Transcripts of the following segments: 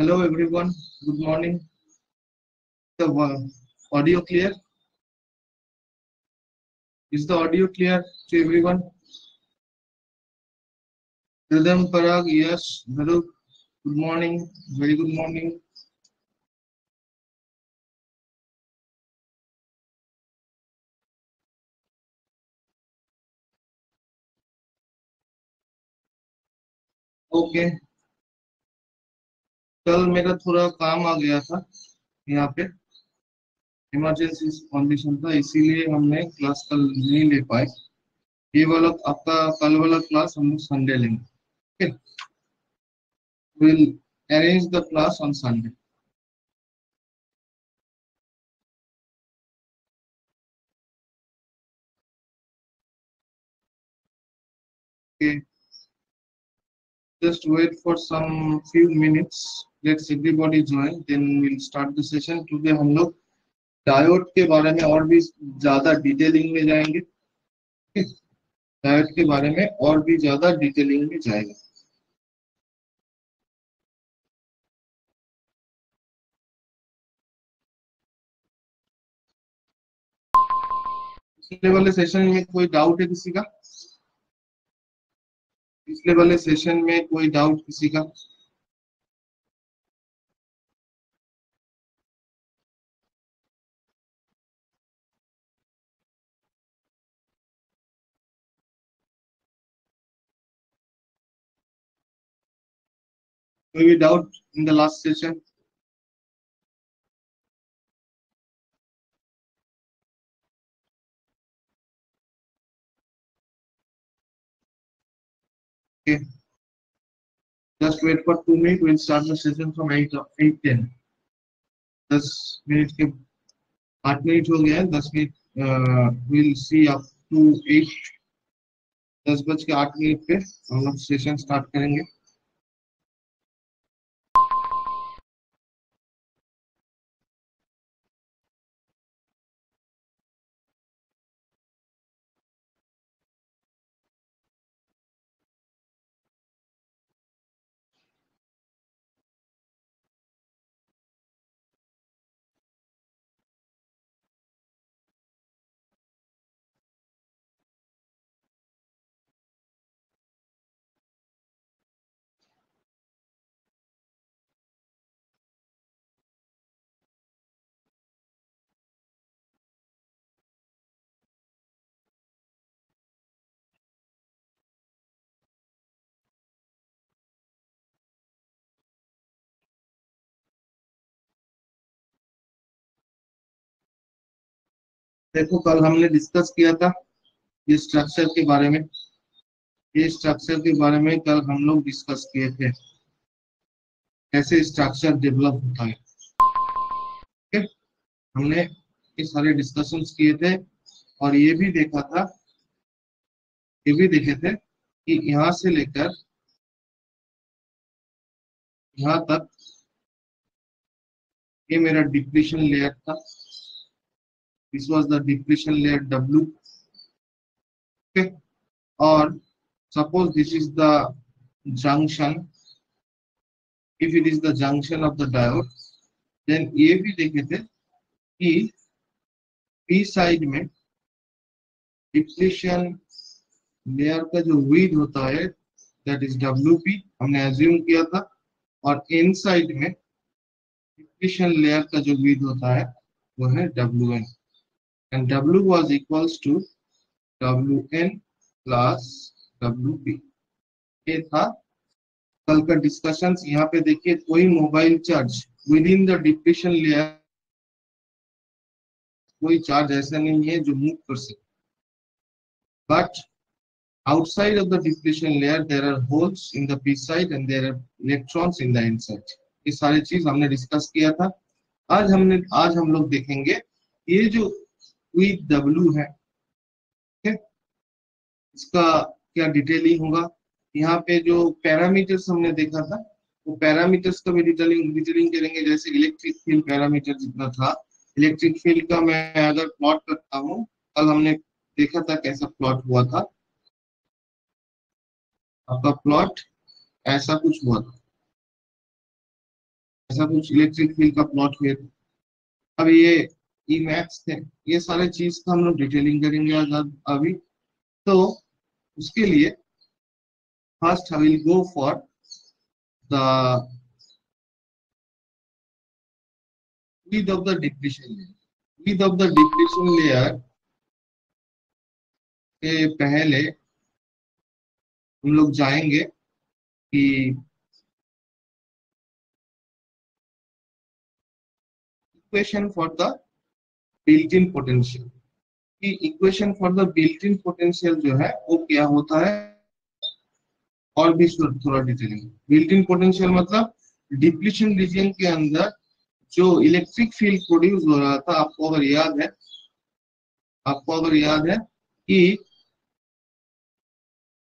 Hello everyone, good morning. The audio clear? Is the audio clear to everyone? Rhythm, Parag, yes, Dharup, good morning, very good morning. Okay, कल मेरा थोड़ा काम आ गया था यहाँ पे, इमरजेंसी कंडीशन था, इसीलिए हमने क्लास कल नहीं ले पाए। ये वाला आपका कल वाला क्लास हम लोग संडे लेंगे। Okay, will arrange the class on Sunday. Okay, just wait for some few minutes. Let's everybody join. Then we'll start the session. Today हम लोग डायोड के बारे में और भी ज्यादा डिटेलिंग में जाएंगे। डायोड के बारे में और भी ज्यादा डिटेलिंग में जाएंगे। पिछले वाले सेशन में कोई डाउट है किसी का? पिछले वाले सेशन में कोई डाउट किसी का? कोई doubt in the last session? Okay. Just wait for 2 minutes. We'll start the session from 8:10. 10 minute के 8 मिनट हो गया है। 10 minute will see up to 8। 10:08 पे हम लोग सेशन स्टार्ट करेंगे। देखो, कल हमने डिस्कस किया था ये स्ट्रक्चर के बारे में। ये स्ट्रक्चर के बारे में कल हम लोग डिस्कस किए थे, कैसे स्ट्रक्चर डेवलप होता है। ठीक है? हमने ये सारे डिस्कशंस किए थे और ये भी देखा था, ये भी देखे थे कि यहाँ से लेकर यहाँ तक ये मेरा डिप्लीशन लेयर था। This was the depletion layer W। Okay, और suppose this is the junction, if it is the junction of the diode, then ये भी देखे थे कि पी साइड में डिप्लीशन लेयर का जो विड्थ होता है दैट इज WP, हमने एज्यूम किया था। और इन साइड में डिप्लीशन लेयर का जो विड्थ होता है वो है WN, and W was equals to WN plus WP। ये था कल का डिस्कशन। यहाँ पे देखिए, कोई mobile charge with in the depletion layer, कोई चार्ज ऐसा नहीं है जो मूव कर सके, but outside of the depletion layer there are holes in the p side and there are electrons in the inside। ये सारी चीज हमने डिस्कस किया था। आज हम लोग देखेंगे ये जो विद W है, ठीक है, इसका क्या डिटेलिंग होगा। यहाँ पे जो पैरामीटर्स हमने देखा था वो पैरामीटर्स का भी डिटेलिंग करेंगे। जैसे इलेक्ट्रिक फील्ड पैरामीटर जितना था, इलेक्ट्रिक फील्ड का मैं अगर प्लॉट करता हूँ, कल हमने देखा था कैसा प्लॉट हुआ था। आपका प्लॉट ऐसा कुछ हुआ था। ऐसा कुछ इलेक्ट्रिक फील्ड का प्लॉट हुए। अब ये ई मैथ्स थे, ये सारे चीज का हम लोग डिटेलिंग करेंगे अभी। तो उसके लिए first I will go for the width of the depletion layer। width of the depletion layer के पहले हम लोग जाएंगे कि equation for the built in potential, कि equation for the built in potential जो है वो क्या होता है, और भी थोड़ा डिटेलिंग। बिल्ट इन पोटेंशियल मतलब डिप्लीशन रीजन के अंदर जो इलेक्ट्रिक फील्ड प्रोड्यूस हो रहा था, आपको अगर याद है कि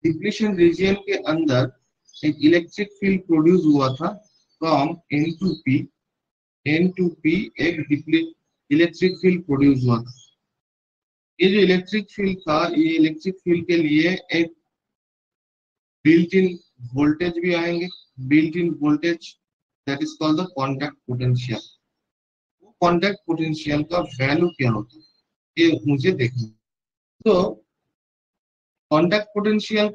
डिप्लीशन रीजन के अंदर एक इलेक्ट्रिक फील्ड प्रोड्यूस हुआ था फ्रॉम एन टू पी, एक इलेक्ट्रिक फील्ड प्रोड्यूस हुआ था। ये जो इलेक्ट्रिक फील्ड था, ये इलेक्ट्रिक फील्ड के लिए एक बिल्ट इन वोल्टेज भी आएंगे, built in voltage that is called the contact potential. वो कॉन्टैक्ट पोटेंशियल का वैल्यू क्या होता है ये मुझे देखना। तो कॉन्टैक्ट पोटेंशियल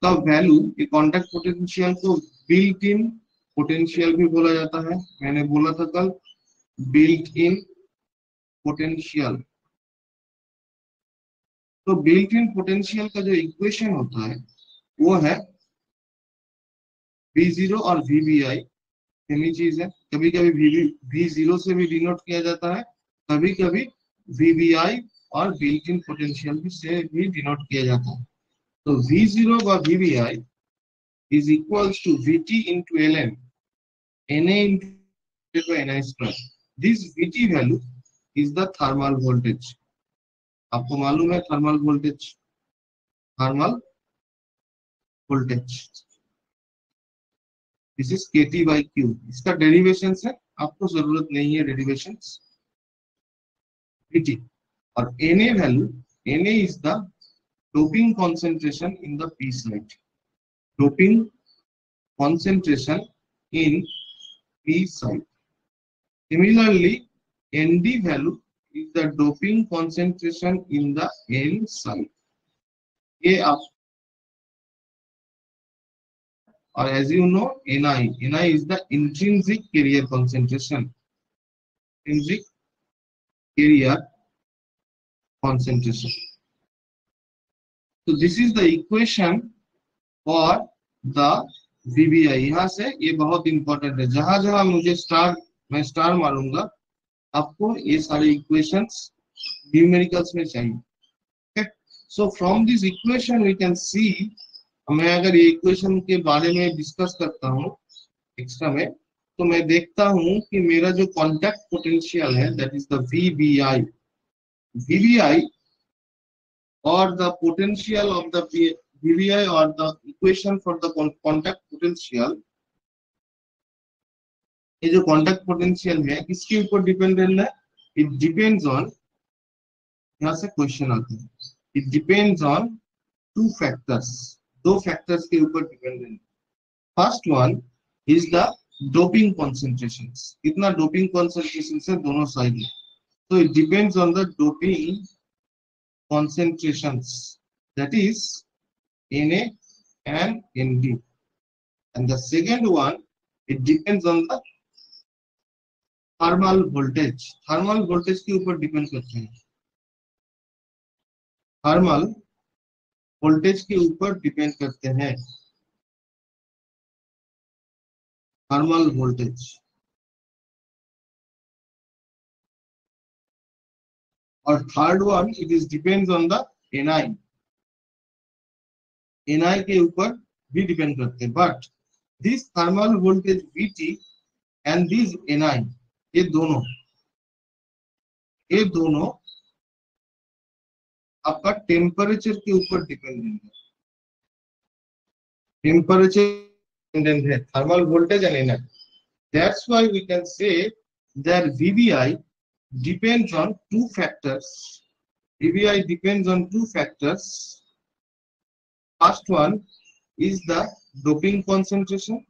का वैल्यू, ये कॉन्टैक्ट पोटेंशियल को बिल्ट इन पोटेंशियल भी बोला जाता है। मैंने बोला था कल बिल्ट इन पोटेंशियल। तो बिल्ट इन पोटेंशियल का जो इक्वेशन होता है वो है V0 और VBI, सेम ही चीज है। कभी कभी V0 से भी डिनोट किया जाता है, कभी कभी VBI और बिल्ट इन पोटेंशियल से भी डिनोट किया जाता है। तो V0 by VBI is equals to VT into ln Na into Ni square। This VT value is the thermal voltage। आपको मालूम है thermal voltage, this is KT by Q। इसका डेरिवेशन है, आपको जरूरत नहीं है डेरिवेशन। VT और Na value, Na is the doping concentration in the P site, doping concentration in P site। Similarly, Nd value is the doping concentration in the N site। ये आप, और as you know Ni is the intrinsic carrier concentration, intrinsic carrier concentration। So this is the equation for the VBI। यहाँ से ये बहुत important है, जहां जहां मुझे मैं स्टार मारूंगा आपको ये सारे इक्वेशंस न्यूमेरिकल्स में चाहिए। So from this equation we can see, मैं अगर ये इक्वेशन के बारे में डिस्कस करता हूँ एक्स्ट्रा में, तो मैं देखता हूँ कि मेरा जो कॉन्टैक्ट पोटेंशियल है that is the VBI or the potential of the VBI or the equation for the contact potential। ये जो कॉन्टैक्ट पोटेंशियल है किसके ऊपर डिपेंडेंट है? इट डिपेंड्स ऑन, यहाँ से क्वेश्चन आता है, it depends on two factors, दो फैक्टर्स के ऊपर डिपेंडेंट है। First one is the doping concentration, कितना डोपिंग कॉन्सेंट्रेशन है दोनों साइड में। तो it depends on the doping concentrations, that is Na and Nd। and the second one, it depends on the thermal voltage। thermal voltage के ऊपर depend करते हैं, thermal voltage के ऊपर डिपेंड करते हैं, thermal voltage। और third one, it is depends on the Ni, Ni के ऊपर भी डिपेंड करते हैं। But this thermal voltage Vt and this Ni, ये दोनों आपका टेम्परेचर के ऊपर डिपेंडेंट है, टेम्परेचर डिपेंडेंट है, thermal voltage and Ni। That's why we can say that VBI depends on two factors। VBI depends on two factors। First one is the doping concentration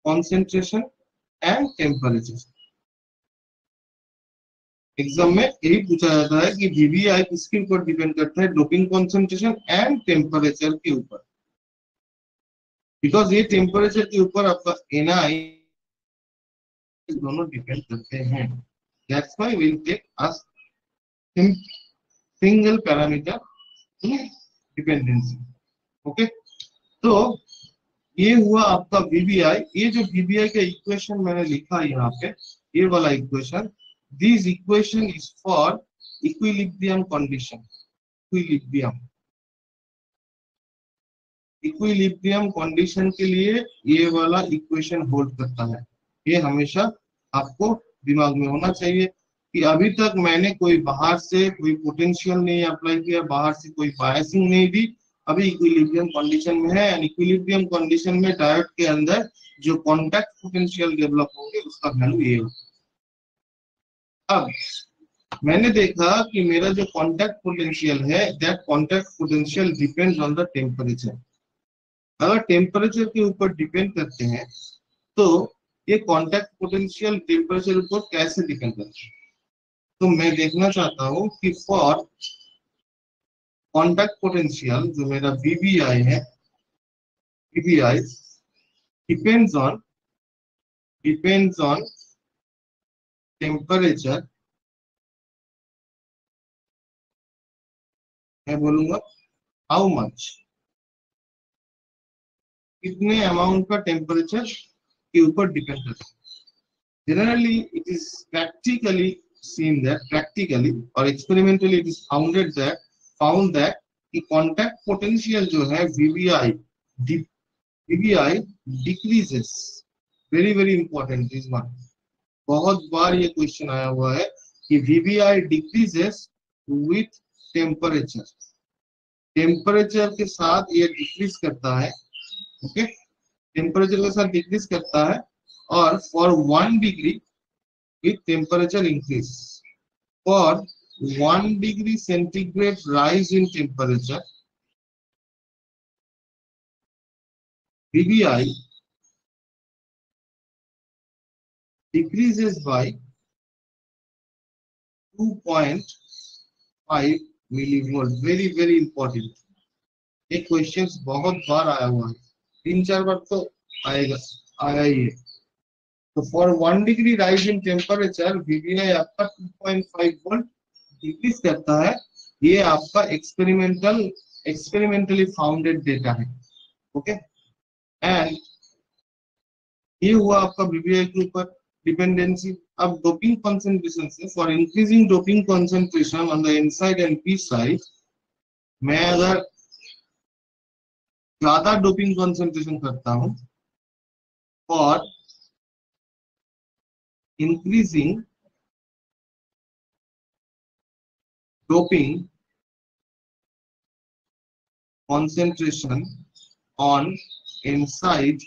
concentration and temperature। Exam में यही पूछा जाता है कि VVI किसके ऊपर depend करता है, डोपिंग कॉन्सेंट्रेशन एंड टेम्परेचर के ऊपर, बिकॉज ये टेम्परेचर के ऊपर आपका एनआई दोनों डिपेंड करते हैं। That's why we will take us single parameter dependency. Okay, तो ये हुआ आपका वीवीआई। ये जो वीवीआई का इक्वेशन मैंने लिखा यहाँ पे, ये वाला equation, this equation is for equilibrium condition. Equilibrium condition के लिए ये वाला इक्वेशन होल्ड करता है। ये हमेशा आपको दिमाग में होना चाहिए कि अभी तक मैंने कोई बाहर से कोई पोटेंशियल नहीं अप्लाई किया, बाहर से कोई बायसिंग नहीं दी, अभी इक्विलिब्रियम कंडीशन में है। एंड इक्विलिब्रियम कंडीशन में डायोड के अंदर जो कॉन्टैक्ट पोटेंशियल डेवलप होंगे उसका वैल्यू ये होगा। अब मैंने देखा कि मेरा जो कॉन्टैक्ट पोटेंशियल है, that contact potential depends on the temperature. अगर टेम्परेचर के ऊपर डिपेंड करते हैं तो ये कॉन्टैक्ट पोटेंशियल टेम्परेचर ऊपर कैसे डिपेंड करते हैं। तो मैं देखना चाहता हूं कि फॉर कॉन्टैक्ट पोटेंशियल जो मेरा वीवीआई है, वीवीआई डिपेंड्स ऑन टेम्परेचर। मैं बोलूंगा हाउ मच, कितने अमाउंट का टेम्परेचर के ऊपर डिपेंड करता है। Generally, it is practically or experimentally it is found that the contact potential जो है VBI decreases। very important this one, बहुत बार ये क्वेश्चन आया हुआ है कि VBI decreases with temperature। Temperature के साथ ये डिक्रीज करता है। ओके, टेम्परेचर के साथ डिक्रीज करता है। और for 1 degree with temperature increase, for 1 degree centigrade rise in temperature, VBI decreases by 2.5 millivolt। very important, ये क्वेश्चंस बहुत बार आया हुआ है, 3-4 बार तो आया ही है। तो for 1 degree rise in temperature VVI आपका 2.5 वोल्ट डिक्रीज करता है। ये आपका एक्सपेरिमेंटली फाउंडेड डेटा है। ओके, एंड ये हुआ आपका वीवीआई के ऊपर डिपेंडेंसी। अब डोपिंग कंसंट्रेशन से, for increasing doping concentration on the inside and P side, मैं अगर ज्यादा डोपिंग कंसंट्रेशन करता हूं, और increasing doping concentration on inside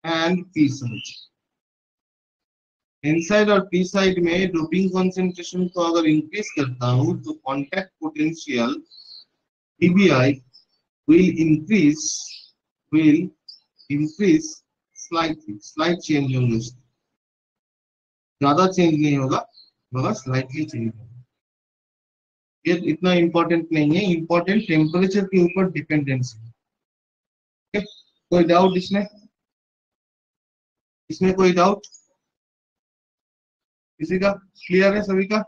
and p side। inside और p side में डोपिंग कंसंट्रेशन को अगर इंक्रीज करता हूं तो contact potential PBI will increase slight change होंगे, ज्यादा चेंज नहीं होगा मगर स्लाइटली चेंज होगा। ये इतना इंपॉर्टेंट नहीं है, इंपॉर्टेंट टेम्परेचर के ऊपर डिपेंडेंसी। कोई डाउट इसमें कोई डाउट किसी का? क्लियर है सभी का?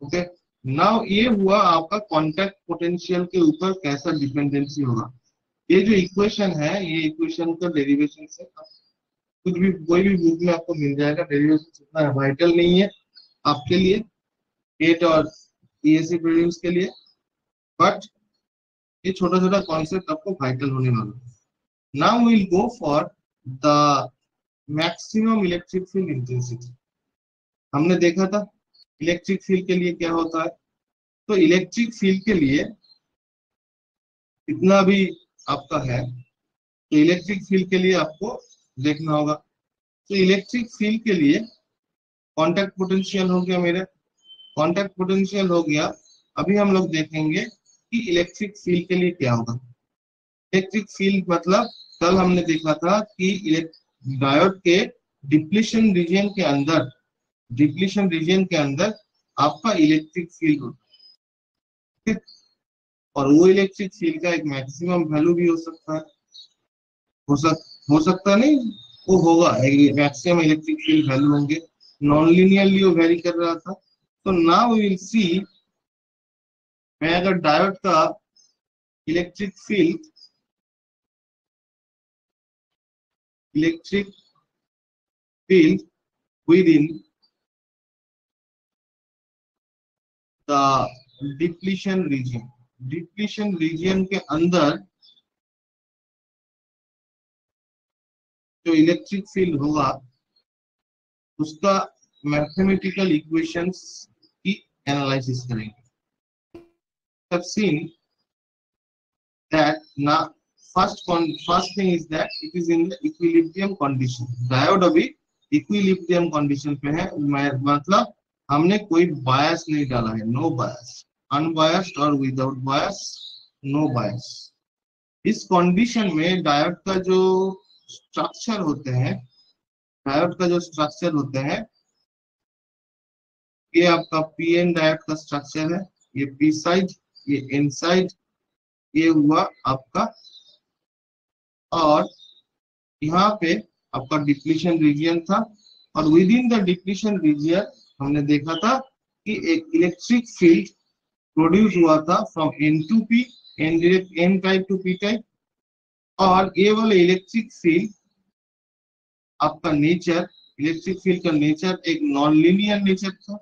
ओके, नाउ ये हुआ आपका कॉन्टैक्ट पोटेंशियल के ऊपर कैसा डिपेंडेंसी होगा। ये जो इक्वेशन है, ये इक्वेशन का डेरिवेशन से कुछ भी कोई भी बुक में आपको मिल जाएगा। डेरिवेशन इतना वाइटल नहीं है आपके लिए, गेट और ईएससी प्रीलिम्स के लिए, बट ये छोटा छोटा कॉन्सेप्ट आपको वाइटल होने वाला है। Now we will go for the maximum electric field intensity. हमने देखा था इलेक्ट्रिक फील्ड के लिए क्या होता है। तो इलेक्ट्रिक फील्ड के लिए इतना भी आपका है, तो इलेक्ट्रिक फील्ड के लिए आपको देखना होगा। तो इलेक्ट्रिक फील्ड के लिए कॉन्टैक्ट पोटेंशियल हो गया मेरे कॉन्टैक्ट पोटेंशियल हो गया। अभी हम लोग देखेंगे कि इलेक्ट्रिक फील्ड के लिए क्या होगा। इलेक्ट्रिक फील्ड मतलब कल हमने देखा था कि डायोड के डिप्लीशन रीजन के अंदर, डिप्लीशन रीजन के अंदर आपका इलेक्ट्रिक फील्ड होता है, और वो इलेक्ट्रिक फील्ड का एक मैक्सिमम वैल्यू भी हो सकता है, हो सकता नहीं, वो होगा, मैक्सिमम इलेक्ट्रिक फील्ड वैल्यू होंगे। नॉन लीनियरली वो वेरी कर रहा था। तो नाउ वी विल सी, मैं अगर डायोड का electric field with in the depletion region के अंदर जो इलेक्ट्रिक फील्ड होगा उसका मैथमेटिकल इक्वेशंस की एनालिसिस करेंगे। have seen that now first thing is that it is in the equilibrium condition। Diode अभी इक्विलिब्रियम कंडीशन पे है, मतलब हमने कोई बायस नहीं डाला है, नो बायस, अनबायस्ड और विदाउट बायस, नो बायस। इस कंडीशन में डायोड का जो स्ट्रक्चर होते हैं, डायोड का जो स्ट्रक्चर होते हैं, ये आपका पी एन डायोड का स्ट्रक्चर है, ये पी साइड, ये एन साइड, ये हुआ आपका, और यहाँ पे आपका डिप्लीशन रीजन था, और with in the depletion reason हमने देखा था कि एक इलेक्ट्रिक फील्ड प्रोड्यूस हुआ था from N to P, N direct N type to P type. और ये वाला इलेक्ट्रिक फील्ड आपका नेचर, इलेक्ट्रिक फील्ड का नेचर एक नॉन लीनियर नेचर था।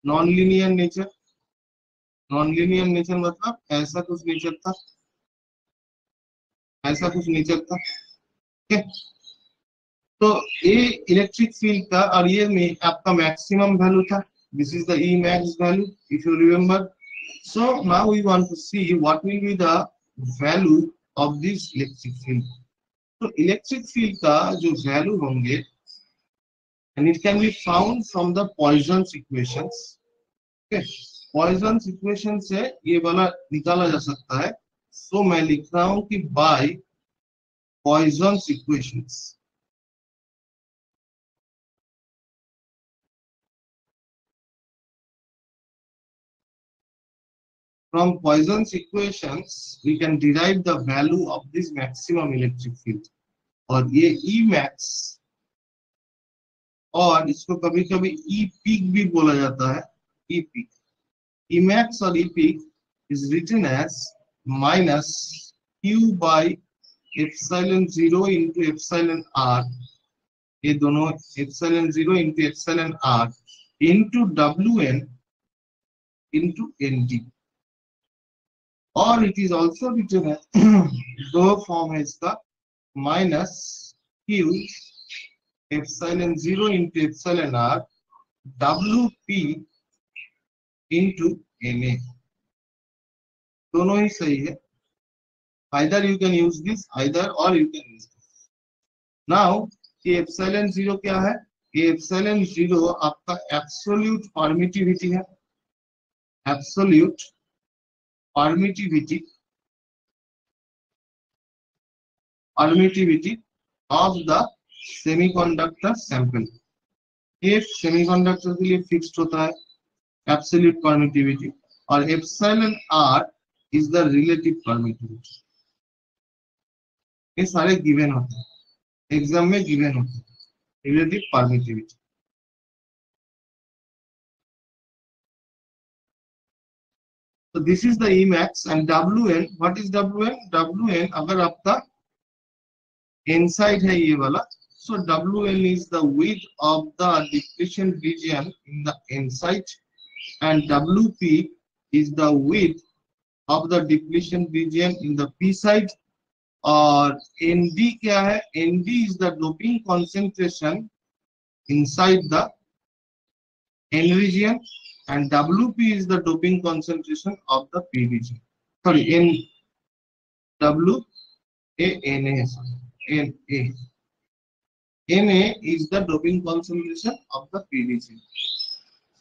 नॉन लीनियर नेचर मतलब ऐसा कुछ नेचर था, ऐसा कुछ नेचर था, ठीक है। तो ये इलेक्ट्रिक फील्ड का, और ये में आपका मैक्सिमम वैल्यू था, this is the E max value if you remember. So now we want to see what will be the value of this electric field. तो इलेक्ट्रिक फील्ड का जो वैल्यू होंगे, and it can be found from the Poisson's equations। okay, Poisson's equation से ये वाला निकाला जा सकता है। सो मैं लिख रहा हूं कि bye Poisson's equations, from Poisson's equations we can derive the value of this maximum electric field। और ये E max, और इसको कभी कभी ई पीक भी बोला जाता है, ई पीक, ई मैक्स और ई peak is written as minus q by epsilon 0 into epsilon r, ये दोनों epsilon 0 into epsilon r into wn into nd। और it is also written as दो फॉर्म है इसका, minus q epsilon 0 into epsilon r wp into na। दोनों ही सही है, either you can use this, either or you can use this। now ये epsilon 0 क्या है, ये एप्सिलॉन 0 आपका एब्सोल्यूट परमिटिविटी है, absolute permittivity of the semiconductor sample. ये सेमीकंडक्टर के लिए फिक्स्ड होता है एब्सोल्यूट परमिटिविटी, और epsilon r is the relative permittivity. ये सारे गिवन होते हैं, एग्जाम में गिवन होते हैं, relative permittivity. So this is the Emax and Wn. What is Wn? Wn अगर आपका inside है ये वाला, so Wn is the width of the depletion region in the inside, and Wp is the width of the depletion region in the p side। और Nd क्या है? Nd is the doping concentration inside the n region, and Wp is the doping concentration of the p region। Sorry, Na is the doping concentration of the p region।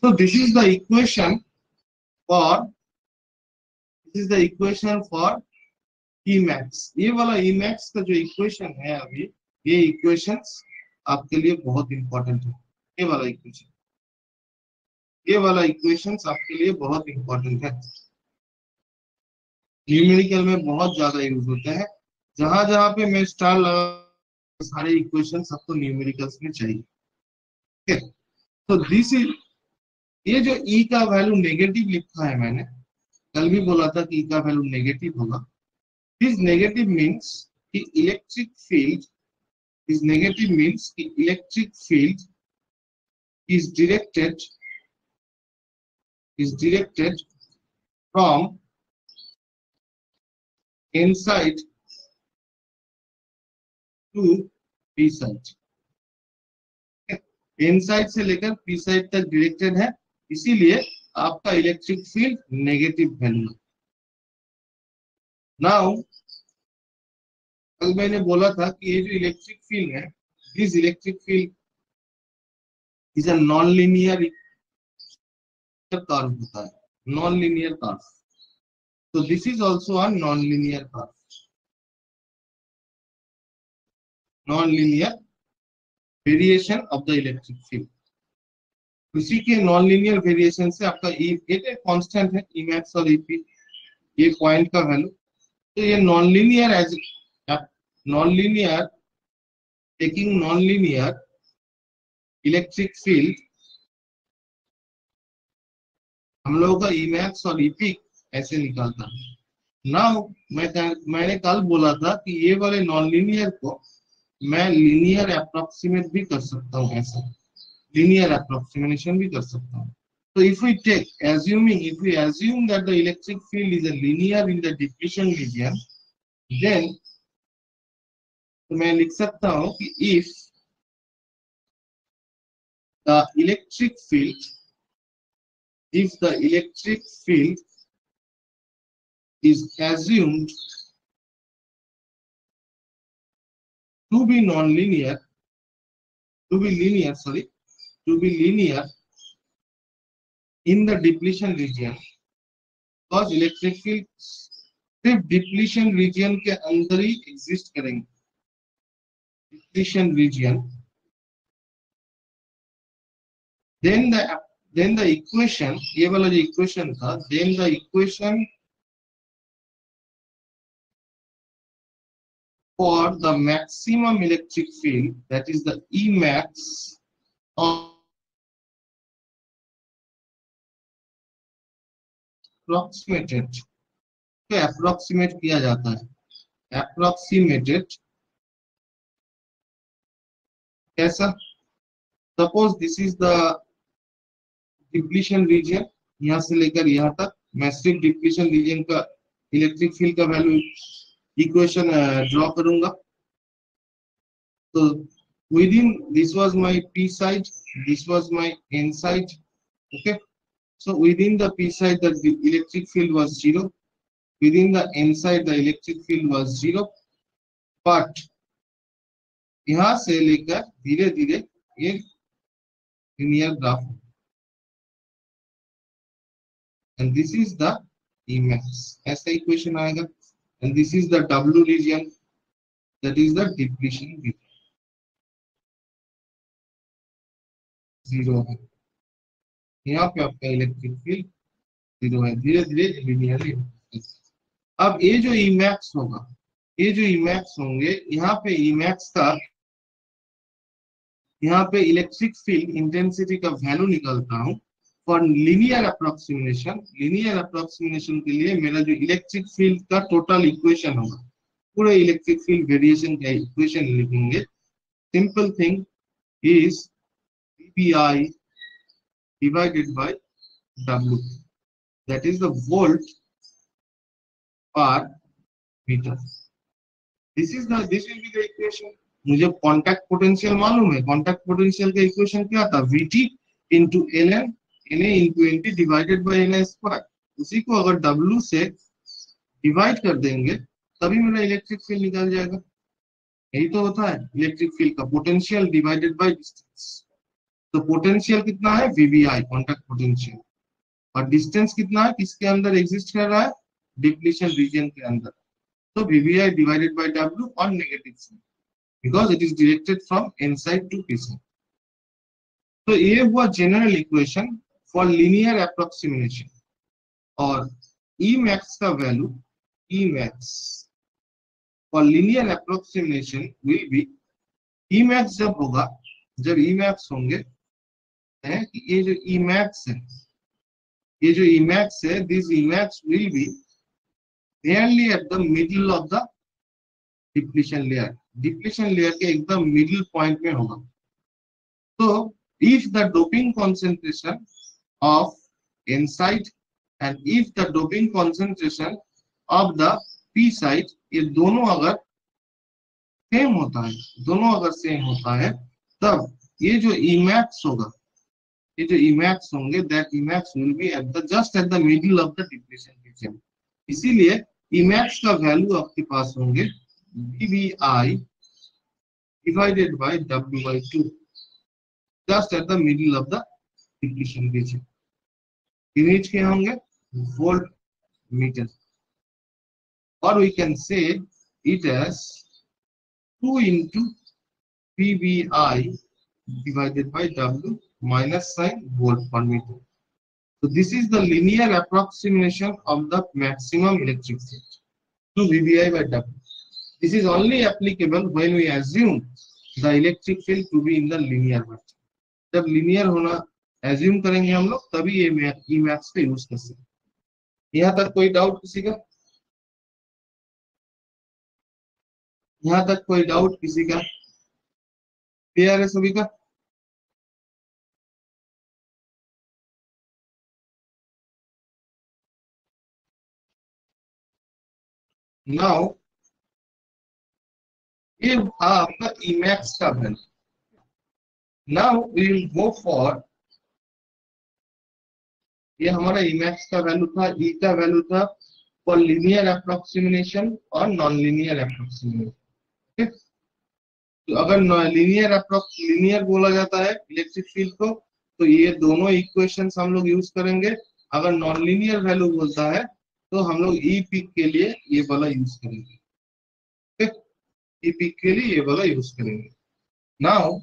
So this is the equation for Emax. ये वाला Emax का जो equation है अभी, ये equations आपके लिए बहुत इंपॉर्टेंट है। ये वाला इक्वेशंस आपके लिए बहुत इंपॉर्टेंट है, न्यूमेरिकल में बहुत ज्यादा यूज होते हैं। जहां जहां पे मैं स्टार लगा, सारे इक्वेशंस आपको न्यूमेरिकल्स में चाहिए। ठीक है, तो दिस इज, ये जो ई का वैल्यू नेगेटिव लिखा है, मैंने कल भी बोला था कि ई का वैल्यू नेगेटिव होगा। दिस नेगेटिव मीन्स कि electric field, is negative means the electric field is directed from n side to p side। n side से लेकर p साइड तक डायरेक्टेड है, इसीलिए आपका इलेक्ट्रिक फील्ड नेगेटिव वैल्यू है। नाउ कल मैंने बोला था कि ये जो इलेक्ट्रिक फील्ड है, this electric field is a non linear curve होता है, non linear curve. So this is also a non-linear curve, non-linear variation of the electric field। उसी के नॉन लीनियर वेरिएशन से आपका ये कांस्टेंट है Emax और EP, ये पॉइंट का वैल्यू। तो ये non linear as non linear, taking non linear electric field, हम लोगों का Emax और EP ऐसे निकालता है। नाउ मैंने कल बोला था कि ये वाले नॉन लीनियर को मैं लीनियर अप्रोक्सीमेट भी कर सकता हूँ, ऐसा लीनियर अप्रोक्सीमेशन भी कर सकता हूँ। So if we assume that the electric field is a linear in the diffusion region, then तो मैं लिख सकता हूँ कि if the electric field is assumed to be non-linear, to be linear in the depletion region, because electric field सिर्फ depletion region के अंदर ही exist करेंगे, depletion region, then the equation, ये वाला जो इक्वेशन था, then the equation for the maximum electric field, that is the Emax approximated, तो approximate किया जाता है, approximated कैसा? Suppose this is the depletion region, यहाँ से लेकर यहाँ तक मैं सिर्फ डिप्लीशन रीजन का इलेक्ट्रिक फील्ड का वैल्यू इक्वेशन ड्रॉ करूंगा। तो within this was my p side, this was my n side, okay, so within the p side the electric field was 0, within the n side the electric field was 0, but यहाँ से लेकर धीरे धीरे ये linear graph, and this is the Emax, ऐसा equation आएगा, and this is the W region, that is the depletion region, 0 है, यहाँ पे आपका इलेक्ट्रिक फील्ड 0 है, धीरे धीरे लिनियरली। अब ये जो Emax होगा, ये जो Emax होंगे, यहाँ पे Emax का, यहाँ पे इलेक्ट्रिक फील्ड इंटेंसिटी का वैल्यू निकालता हूँ for linear approximation. Linear approximation के लिए मेरा जो इलेक्ट्रिक फील्ड का टोटल इक्वेशन होगा, पूरे इलेक्ट्रिक फील्ड वेरिएशन का इक्वेशन लिखेंगे। Simple thing is PI divided by W, that is the volt per meter। This will be the equation। मुझे कॉन्टैक्ट पोटेंशियल मालूम है, कॉन्टैक्ट पोटेंशियल का इक्वेशन क्या था? VT into LN NA into NT divided by NA square. उसी को अगर W से डिवाइड कर देंगे तभी मेरा इलेक्ट्रिक फील्ड निकल जाएगा। यही तो होता है इलेक्ट्रिक फील्ड का, पोटेंशियल डिवाइडेड बाय डिस्टेंस। तो पोटेंशियल कितना है, वीबीआई कॉन्टैक्ट पोटेंशियल, और डिस्टेंस कितना है, किसके अंदर एग्जिस्ट कर रहा है, डिप्लीशन रीजन के अंदर। तो VBI divided by W on negative side, because it is directed from N side to P side. तो ये हुआ general equation for linear approximation. और ई मैक्स का value, E max for linear approximation will be, E max जब होगा, जब E max होंगे, है कि ये जो ई मैक्स है, ये जो ई मैक्स है, this E max will be nearly at the middle of the depletion layer, depletion layer के एकदम मिडिल पॉइंट में होगा। तो if the doping concentration of n-site and if the doping concentration of the p-site, ये दोनों अगर same होता है, दोनों अगर सेम होता है, तब ये जो Emax होगा, ये जो Emax होंगे, that Emax will be at the just at the middle of the depletion region। इसीलिए Emax का वैल्यू आपके पास होंगे BBI divided by W by 2, just at the middle of the depletion region। Unit के होंगे volt meter, और we can say it as 2 into PBI divided by W minus sign volt per meter। So this is the linear approximation of the maximum electric field to VBI by W। This is only applicable when we assume the electric field to be in the linear version। जब linear होना assume करेंगे हम लोग, तभी ये Emax का use कर सकते हैं। यहाँ तक कोई डाउट किसी का? यहाँ तक कोई डाउट किसी का? क्लियर है सभी का? Now ये था आपका Emax का value. Now we will go for, ये हमारा Emax का वैल्यू था, E का वैल्यू था फॉर लीनियर अप्रोक्सीमेशन और नॉन लीनियर अप्रोक्सीमेशन। तो अगर लीनियर बोला जाता है इलेक्ट्रिक फील्ड को, तो ये दोनों इक्वेशंस हम लोग यूज करेंगे। अगर नॉन लीनियर वैल्यू बोलता है तो हम लोग ई पीक के लिए ये वाला यूज करेंगे, ई पीक के लिए ये वाला यूज करेंगे। Now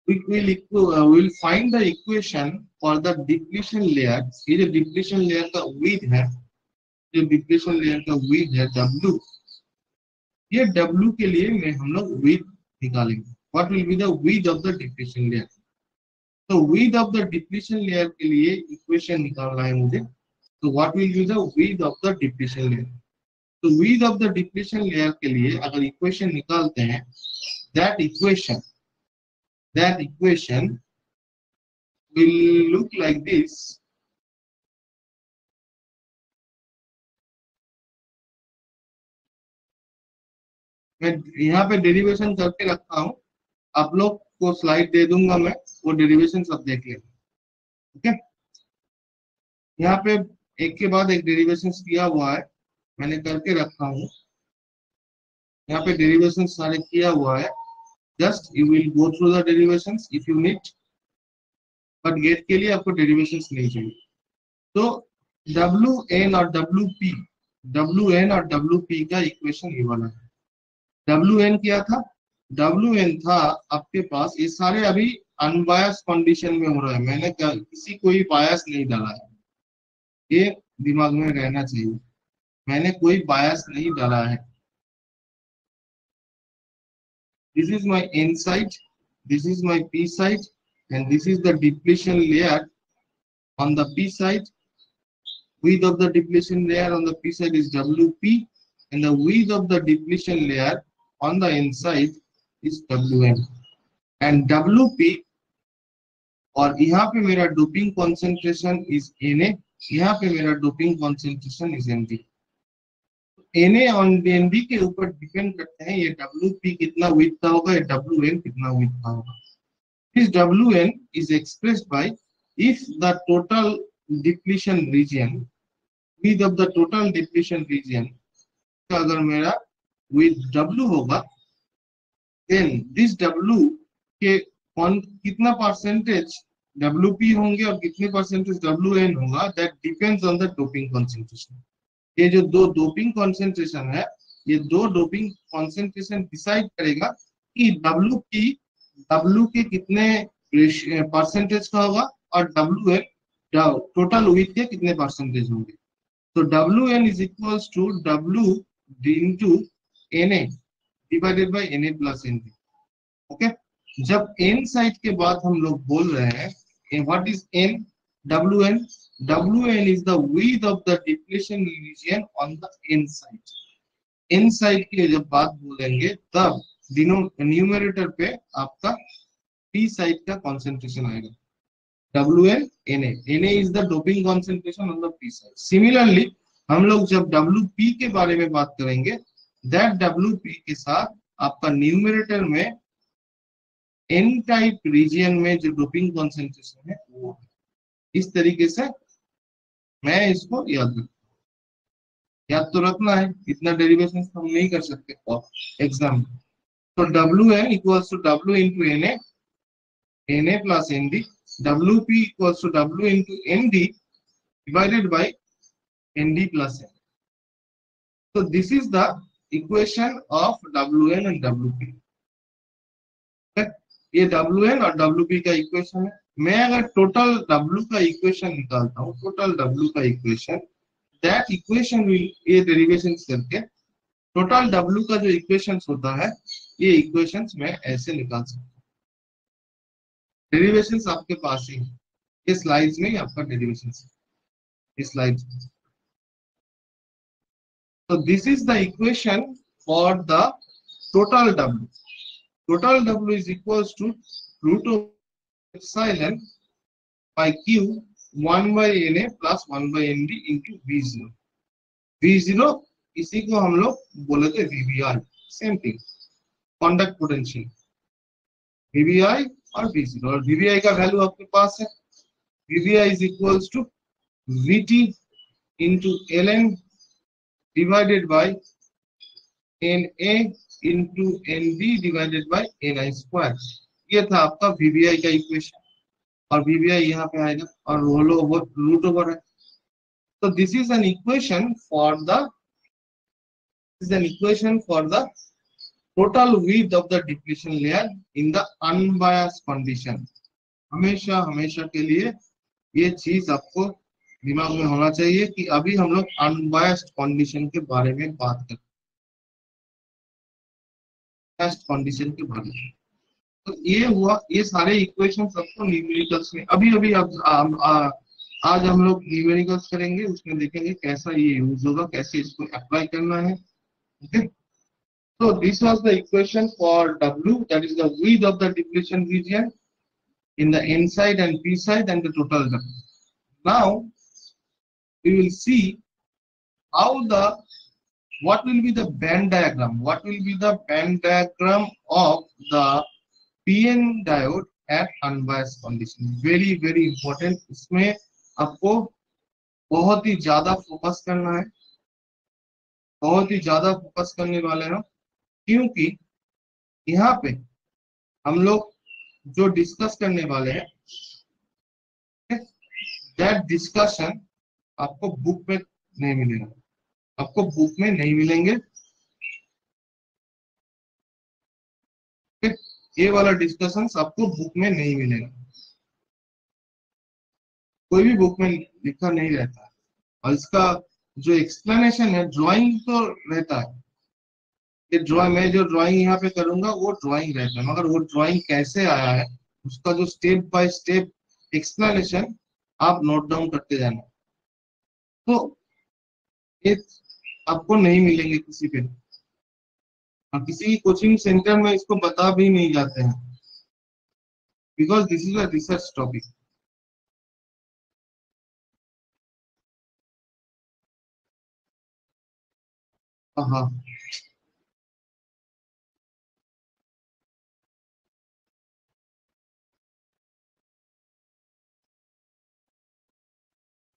we will find the equation for the depletion layer। ये जो depletion layer का width है, जो depletion layer का width है W, ये W के लिए में हम लोग width निकालेंगे। What will be the width of the depletion layer? तो width of the depletion layer के लिए equation निकालना है मुझे। तो what will be the width of the depletion layer? तो width of the depletion layer के लिए अगर equation निकालते हैं, that equation will look like this। मैं यहाँ पे डेरिवेशन करके रखा हूँ, आप लोग को स्लाइड दे दूंगा मैं, वो डेरिवेशन सब देख लेंगे। ओके, यहाँ पे एक के बाद एक डेरिवेशन किया हुआ है, मैंने करके रखा हूँ। यहाँ पे डेरिवेशन सारे किया हुआ है, just you will go through the derivations if you need, but get के लिए आपको डेरिवेशंस नहीं चाहिए। तो WN और WP, WN और WP का इक्वेशन ये वाला है। WN क्या था? WN था आपके पास, ये सारे अभी अनबायस कंडीशन में हो रहा है, मैंने किसी कोई बायस नहीं डाला है, ये दिमाग में रहना चाहिए, मैंने कोई बायस नहीं डाला है। This is my N side, this is my P side, and this is the depletion layer on the P side। Width of the depletion layer on the P side is WP, and the width of the depletion layer on the N side is WN and WP। और यहाँ पे मेरा doping concentration is Na, यहाँ पे मेरा doping concentration is Nd। Na और Nd के ऊपर डिपेंड करते हैं ये WP कितना विड्थ का होगा, ये WN कितना विड्थ का होगा। This WN is expressed by if the total depletion region, width of the total depletion region, अगर मेरा width W होगा, देन दिस W के कितना परसेंटेज WP होंगे और कितने परसेंटेज WN होगा, that depends on the doping concentration. ये जो दो डोपिंग कॉन्सेंट्रेशन है, ये दो डोपिंग कॉन्सेंट्रेशन डिसाइड करेगा कि W के कितने परसेंटेज का होगा और WN टोटल विथ के कितने परसेंटेज होंगे। तो WN is equals to W into Na divided by Na plus Nb। Okay, जब N साइड के बाद हम लोग बोल रहे हैं what is N, WN, WN is the width of the depletion region on the N side। N side की जब बात बोलेंगे तब न्यूमरेटर पे आपका P साइड का कंसंट्रेशन आएगा, WN Na। Na is the doping concentration on the P side। Similarly हम लोग जब WP के बारे में बात करेंगे, that WP के साथ आपका न्यूमरेटर में N टाइप रीजन में जो डोपिंग कॉन्सेंट्रेशन है वो है। इस तरीके से मैं इसको याद तो रखना है, इतना डेरिवेशन हम नहीं कर सकते एग्जाम में। तो WN equals to W into Na, Na plus Nd, WP equals to W into Nd divided by Nd plus N। So this is the equation of WN and WP। ये WN और WP का equation है। मैं अगर total W का equation निकालता हूँ, total W का इक्वेशन, दैट इक्वेशन विल, ये डेरिवेशन करके टोटल W का जो इक्वेशन होता है, ये इक्वेशन मैं ऐसे निकाल सकता हूँ। डेरिवेशन आपके पास ही है, ये स्लाइड्स में आपका डेरिवेशन इस slide. So this is the equation for the total W। Total W is equals to root of epsilon by Q 1 by Na plus 1 by Nd into V0। V0 इसी को हम लोग बोले थे VBI, same thing, conduct potential VBI और V0। और VBI का value आपके पास है, VBI is equals to VT into ln divided by Na into Nb divided by Ni square। ये था आपका VBI का इक्वेशन और VBI यहाँ पे आएगा और रूट ओवर है। तो this is an equation for the total width of the depletion layer in the unbiased condition. हमेशा हमेशा के लिए ये चीज आपको दिमाग में होना चाहिए कि अभी हम लोग अनबायस्ड कंडीशन के बारे में बात करते हैं, कंडीशन के बारे में। तो ये हुआ, ये सारे इक्वेशन सबको न्यूमेरिकल्स में अभी अभी आज हम लोग न्यूमेरिकल्स करेंगे, उसमें देखेंगे कैसा ये यूज होगा, कैसे इसको अप्लाई करना है। Okay, so this was the equation for W, that is the width of the depletion region in the N side and P side and the total W। Now we will see how what will be the band diagram, what will be the band diagram of the PN diode at unbiased condition। very important, इसमें आपको बहुत ही ज्यादा focus करना है, बहुत ही ज्यादा focus करने वाले हैं, क्योंकि यहाँ पे हम लोग जो डिस्कस करने वाले हैं, दैट डिस्कशन आपको बुक में नहीं मिलेगा, आपको बुक में नहीं मिलेंगे। ये वाला डिस्कशन आपको बुक में नहीं मिलेगा, कोई भी बुक में लिखा नहीं रहता है। और इसका जो एक्सप्लेनेशन है, ड्राइंग तो रहता है, ये ड्राइंग, मैं जो ड्राइंग यहाँ पे करूंगा वो ड्राइंग रहता है, मगर वो ड्राइंग कैसे आया है, उसका जो स्टेप बाय स्टेप एक्सप्लेनेशन आप नोट डाउन करते जाना। तो ये आपको नहीं मिलेंगे किसी पे, और किसी कोचिंग सेंटर में इसको बता भी नहीं जाते हैं, because this is a research topic. हाँ,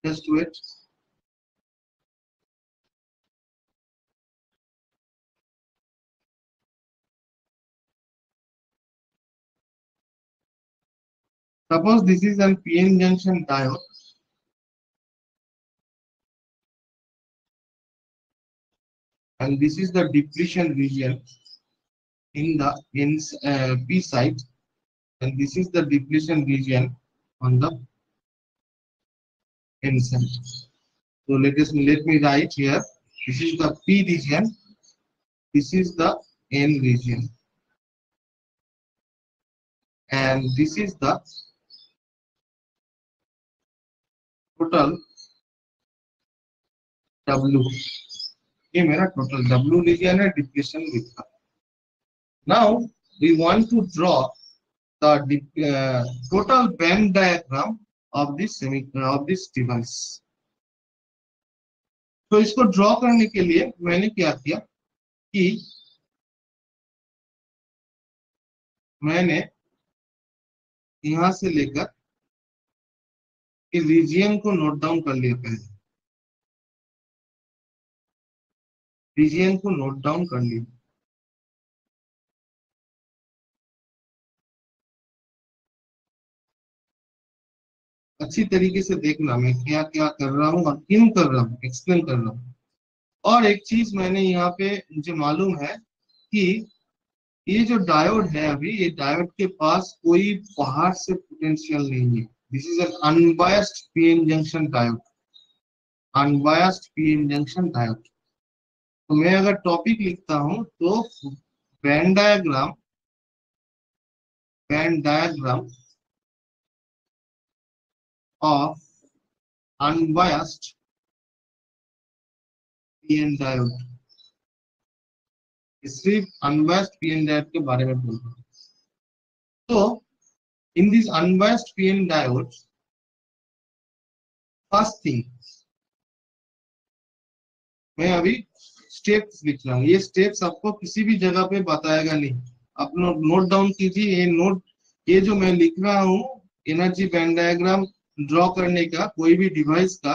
just wait. Suppose this is an PN junction diode, and this is the depletion region in the P side, and this is the depletion region on the N side. So let me write here. This is the P region. This is the N region, and this is the total W. ये मेरा total W region है depletion with का. Now we want to draw the total band diagram of this device. तो इसको draw करने के लिए मैंने क्या किया कि मैंने यहां से लेकर इस रीजियन को नोट डाउन कर लिया. पहले रीजियन को नोट डाउन कर लिया. अच्छी तरीके से देखना मैं क्या क्या कर रहा हूँ और क्यों कर रहा हूँ, एक्सप्लेन कर रहा हूँ. और एक चीज मैंने यहाँ पे मुझे मालूम है कि ये जो डायोड है अभी, ये डायोड के पास कोई बाहर से पोटेंशियल नहीं है. This is an unbiased PN junction diode. Unbiased PN junction diode. तो मैं अगर टॉपिक लिखता हूं तो band diagram of unbiased PN diode. सिर्फ unbiased PN diode के बारे में बोल रहा हूँ. तो in these unbiased PN diodes, first thing मैं अभी स्टेप्स लिख रहा हूँ. ये स्टेप्स आपको किसी भी जगह पे बताएगा नहीं. आप नोट डाउन कीजिए. ये जो मैं लिख रहा हूँ एनर्जी बैंड डायग्राम ड्रॉ करने का कोई भी डिवाइस का,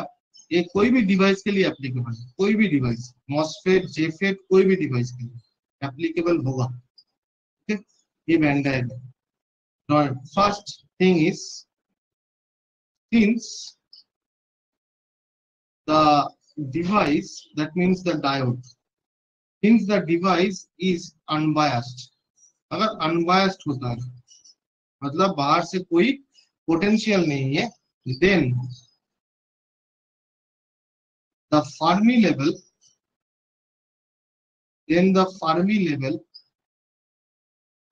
ये कोई भी डिवाइस के लिए एप्लीकेबल है. कोई भी डिवाइस, मॉसफेट, जेफेट, कोई भी डिवाइस के लिए एप्लीकेबल होगा. ठीक, ये band diagram. First thing is, since the device, that means the diode, since the device is unbiased, अगर unbiased होता है मतलब बाहर से कोई पोटेंशियल नहीं है, then the Fermi level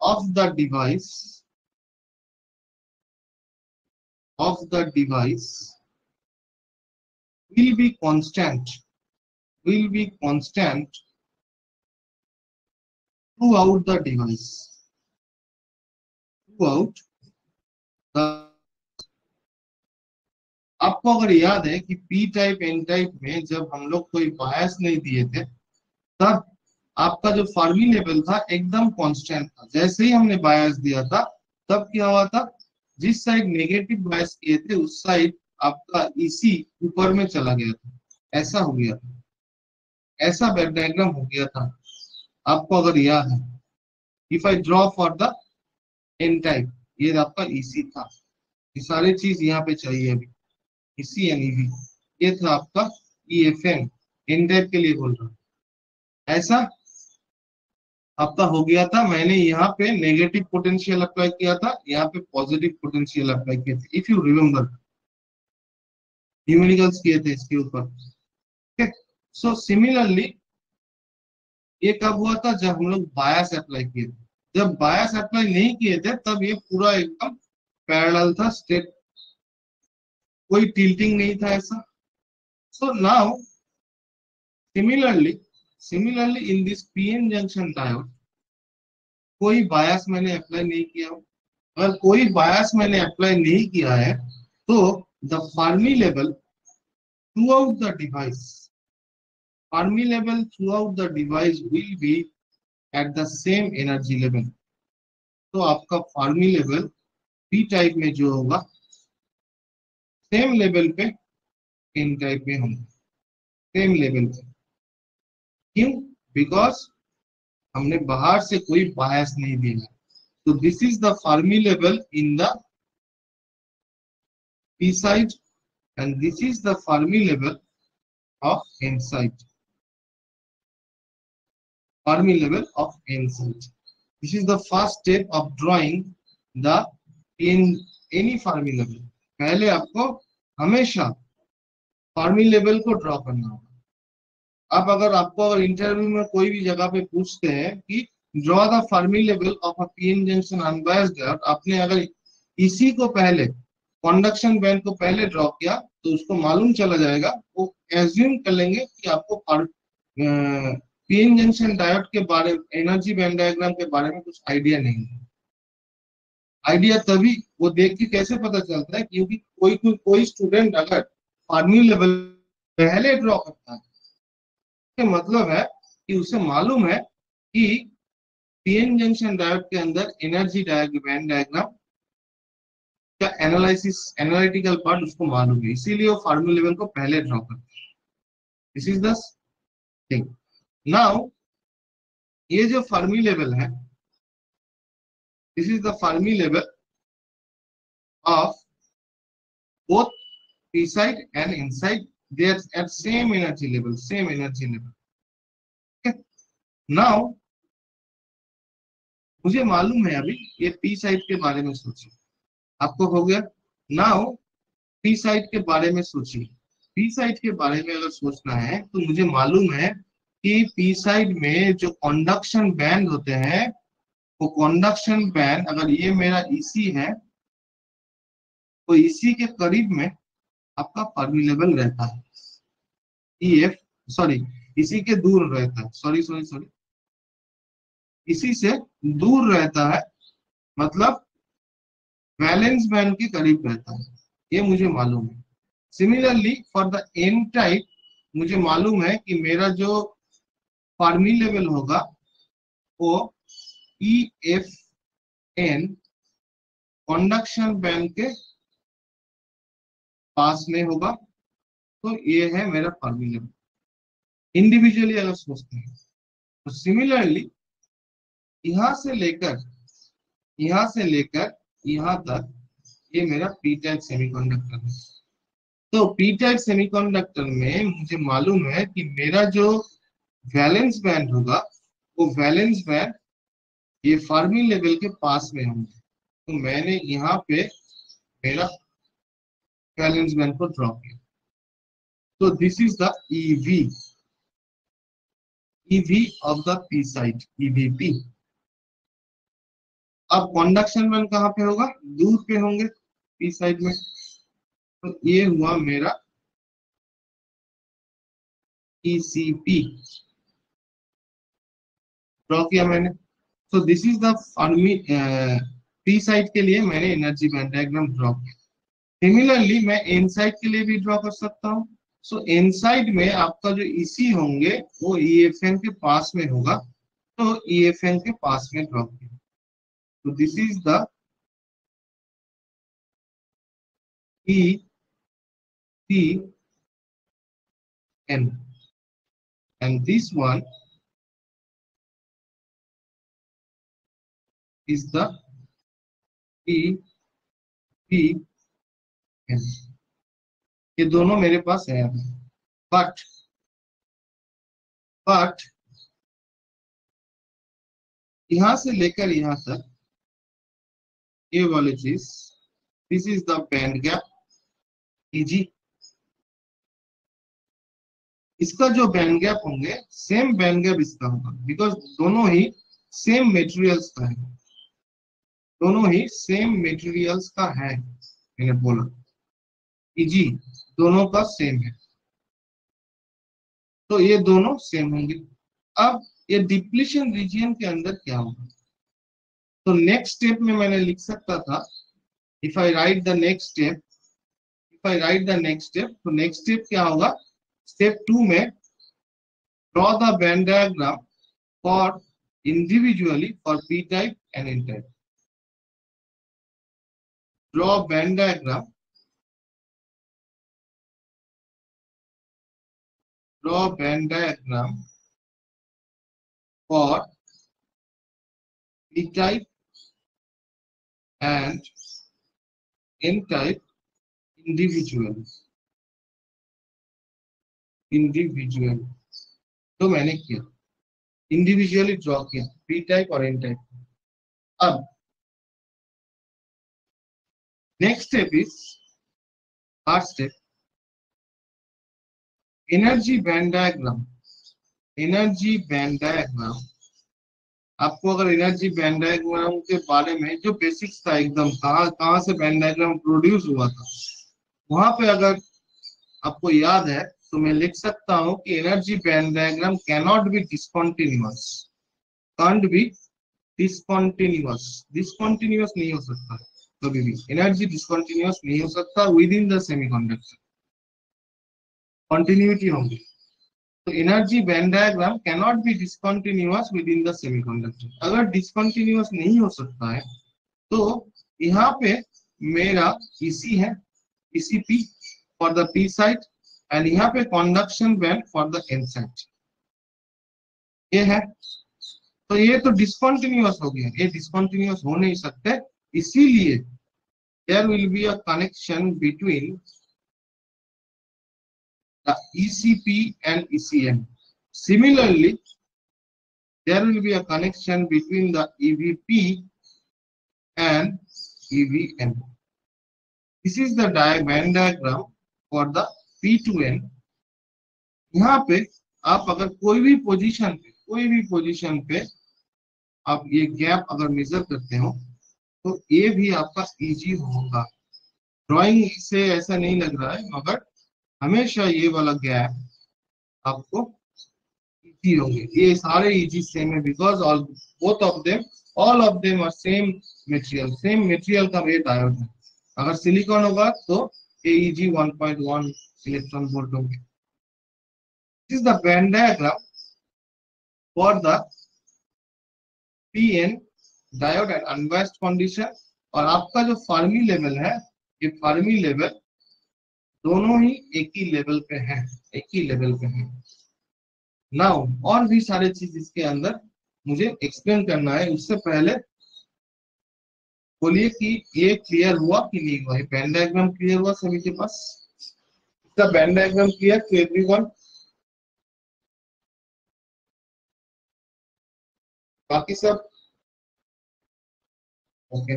of the device will be constant throughout the device. आपको अगर याद है कि पी टाइप एन टाइप में जब हम लोग कोई बायस नहीं दिए थे, तब आपका जो फर्मी लेवल था एकदम कांस्टेंट था. जैसे ही हमने बायस दिया था तब क्या हुआ था, जिस साइड नेगेटिव बायस किए थे उस साइड आपका ईसी ऊपर में चला गया था. ऐसा हो गया था, ऐसा बैंड डायग्राम हो गया था. आपको अगर याद है, if I draw for the N type, ये आपका ईसी था. ये सारी चीज यहाँ पे चाहिए अभी. ईसी एंड ईवी, ये था आपका ईएफएम. एन टाइप के लिए बोल रहा हूँ. ऐसा आपका हो गया था. मैंने यहाँ पे नेगेटिव पोटेंशियल अप्लाई किया था, यहाँ पे पॉजिटिव पोटेंशियल अप्लाई किए थे. इफ यू रिमेम्बर, न्यूमेरिकल्स किए थे इसके ऊपर. सो सिमिलरली ये कब हुआ था, जब हम लोग बायस अप्लाई किए थे. जब बायस अप्लाई नहीं किए थे तब ये पूरा एकदम पैरेलल था, स्टेट, कोई टिल्टिंग नहीं था ऐसा. So now similarly in this PN junction diode कोई बायस मैंने अप्लाई नहीं किया. अगर कोई बायस मैंने अप्लाई नहीं किया है तो the Fermi level throughout the device will be at the same energy level. तो आपका फर्मी लेवल पी टाइप में जो होगा सेम लेवल पे एन टाइप में होगा, सेम लेवल पे. क्यों? बिकॉज हमने बाहर से कोई बायस नहीं दिया. तो this is the Fermi level in the p side, and this is the Fermi level of n side. Fermi level of n side. This is the first step of drawing the any Fermi level. पहले आपको हमेशा Fermi level को draw करना होगा। अब अगर आपको अगर इंटरव्यू में कोई भी जगह पे पूछते हैं कि draw the Fermi level of a p-n junction unbiased diode, आपने अगर इसी को पहले कंडक्शन बैंड को पहले ड्रॉ किया तो उसको मालूम चला जाएगा, वो एज्यूम कर लेंगे कि आपको पीएन जंक्शन डायोड के बारे में, एनर्जी बैंड डायग्राम के बारे में कुछ आइडिया नहीं है। आइडिया तभी वो देख के कैसे पता चलता है, क्योंकि कोई स्टूडेंट अगर फर्मी लेवल पहले ड्रॉ करता है, तो मतलब है कि उसे मालूम है कि पीएन जंक्शन डायोड के अंदर एनर्जी बैंड डायग्राम का एनालिटिकल पार्ट उसको मालूम है, इसीलिए वो फर्मी लेवल को पहले ड्रॉ करता है। This is the thing. Now ये जो फर्मी लेवल है, this is the Fermi level of both p side and inside, they are at same energy level. Okay? Now मुझे मालूम है अभी ये p side के बारे में सोचिए, आपको हो गया। नाउ p side के बारे में सोचिए। p side के बारे में अगर सोचना है तो मुझे मालूम है कि p side में जो कंडक्शन बैंड होते हैं, वो कंडक्शन बैंड, अगर ये मेरा EC है तो EC के करीब में आपका फर्मी लेवल रहता है। EF सॉरी इसी के दूर रहता है, सॉरी इसी से दूर रहता है, मतलब वैलेंस बैंड के करीब रहता है, ये मुझे मालूम है। Similarly for the N type मुझे मालूम है कि मेरा जो फर्मी लेवल होगा वो EFN कंडक्शन बैंड के पास में होगा, तो ये है मेरा फर्मी लेवल। इंडिविजुअली अगर सोचते हैं तो सिमिलरली यहां से लेकर यहां तक ये मेरा पी टाइप सेमीकंडक्टर है। तो पी टाइप सेमीकंडक्टर में मुझे मालूम है कि मेरा जो वैलेंस बैंड होगा वो वैलेंस बैंड ये फर्मी लेवल के पास में होंगे, तो मैंने यहाँ पे मेरा वैलेंस बैंड को ड्रॉ किया। तो this is the EV of the P side, EVP। अब कंडक्शन बैंड कहाँ पे होगा, दूर पे होंगे पी साइड में, तो ये हुआ मेरा ECP ड्रॉ किया मैंने। तो this is the Fermi P side के लिए मैंने एनर्जी बैंड डायग्राम ड्रॉ किया। सिमिलरली मैं एन साइड के लिए भी ड्रॉ कर सकता हूँ। सो एन साइड में आपका जो EC होंगे वो EFN के पास में होगा, तो EFN के पास में ड्रॉ किया। तो this is the ECN and this one is the EPN। ये दोनों मेरे पास है, बट यहां से लेकर यहां तक ये वाली चीज, this is the band gap EG। इसका जो बैंड गैप होंगे सेम बैंड गैप इसका होगा, बिकॉज दोनों ही सेम मेटेरियल्स का है, दोनों ही सेम मेटेरियल्स का है, मैंने बोला EG दोनों का सेम है, तो ये दोनों सेम होंगे। अब ये डिप्लीशन रीजन के अंदर क्या होगा, तो नेक्स्ट स्टेप में मैंने लिख सकता था, if I write the next step, तो नेक्स्ट स्टेप क्या होगा, स्टेप 2 में draw the band diagram for individually for P type and N type. Draw band diagram for P type and N type individual individual तो मैंने किया, individually draw किया P type और N type. अब next step is third step, energy band diagram. Energy band diagram, आपको अगर energy band diagram के बारे में जो बेसिक्स था एकदम, कहाँ कहाँ से बैंड डायग्राम प्रोड्यूस हुआ था, वहां पे अगर आपको याद है तो मैं लिख सकता हूं कि energy band diagram cannot be discontinuous, can't be discontinuous, discontinuous नहीं हो सकता कभी भी, एनर्जी डिसकंटिन्यूअस नहीं हो सकता with in the semiconductor, continuity होगी। तो energy band diagram cannot be discontinuous with in the semiconductor. अगर डिसकंटिन्यूअस नहीं हो सकता है तो यहाँ पे मेरा इसी है, EC P for the P side and यहाँ पे conduction band for the N side, ये है। तो ये तो डिसकंटिन्यूअस हो गया, ये डिसकंटिन्यूअस हो नहीं सकते, इसीलिए there will be a connection between the ECP and ECM. Similarly, there will be a connection between the EVP and EVM. This is the band diagram for the P to N. यहाँ पे आप अगर कोई भी position पे आप ये gap अगर मेजर करते हो तो ये भी आपका इजी होगा। ड्राइंग से ऐसा नहीं लग रहा है, मगर हमेशा ये वाला गैप आपको इजी होंगे। ये सारे इजी सेम है because all of them are same material का वेट डायोड है। अगर सिलिकॉन होगा तो AEG 1.1 इलेक्ट्रॉन वोल्ट होंगे। This is the band diagram for the PN diode at unbiased condition. और आपका जो फर्मी लेवल है, ये फर्मी लेवल दोनों ही एक ही लेवल पे है, नाउ और भी सारे चीज इसके अंदर मुझे एक्सप्लेन करना है। उससे पहले बोलिए कि ये क्लियर हुआ कि नहीं हुआ, ये बैंड डायग्राम क्लियर हुआ सभी के पास? इसका band diagram clear to everyone? बाकी सब ओके।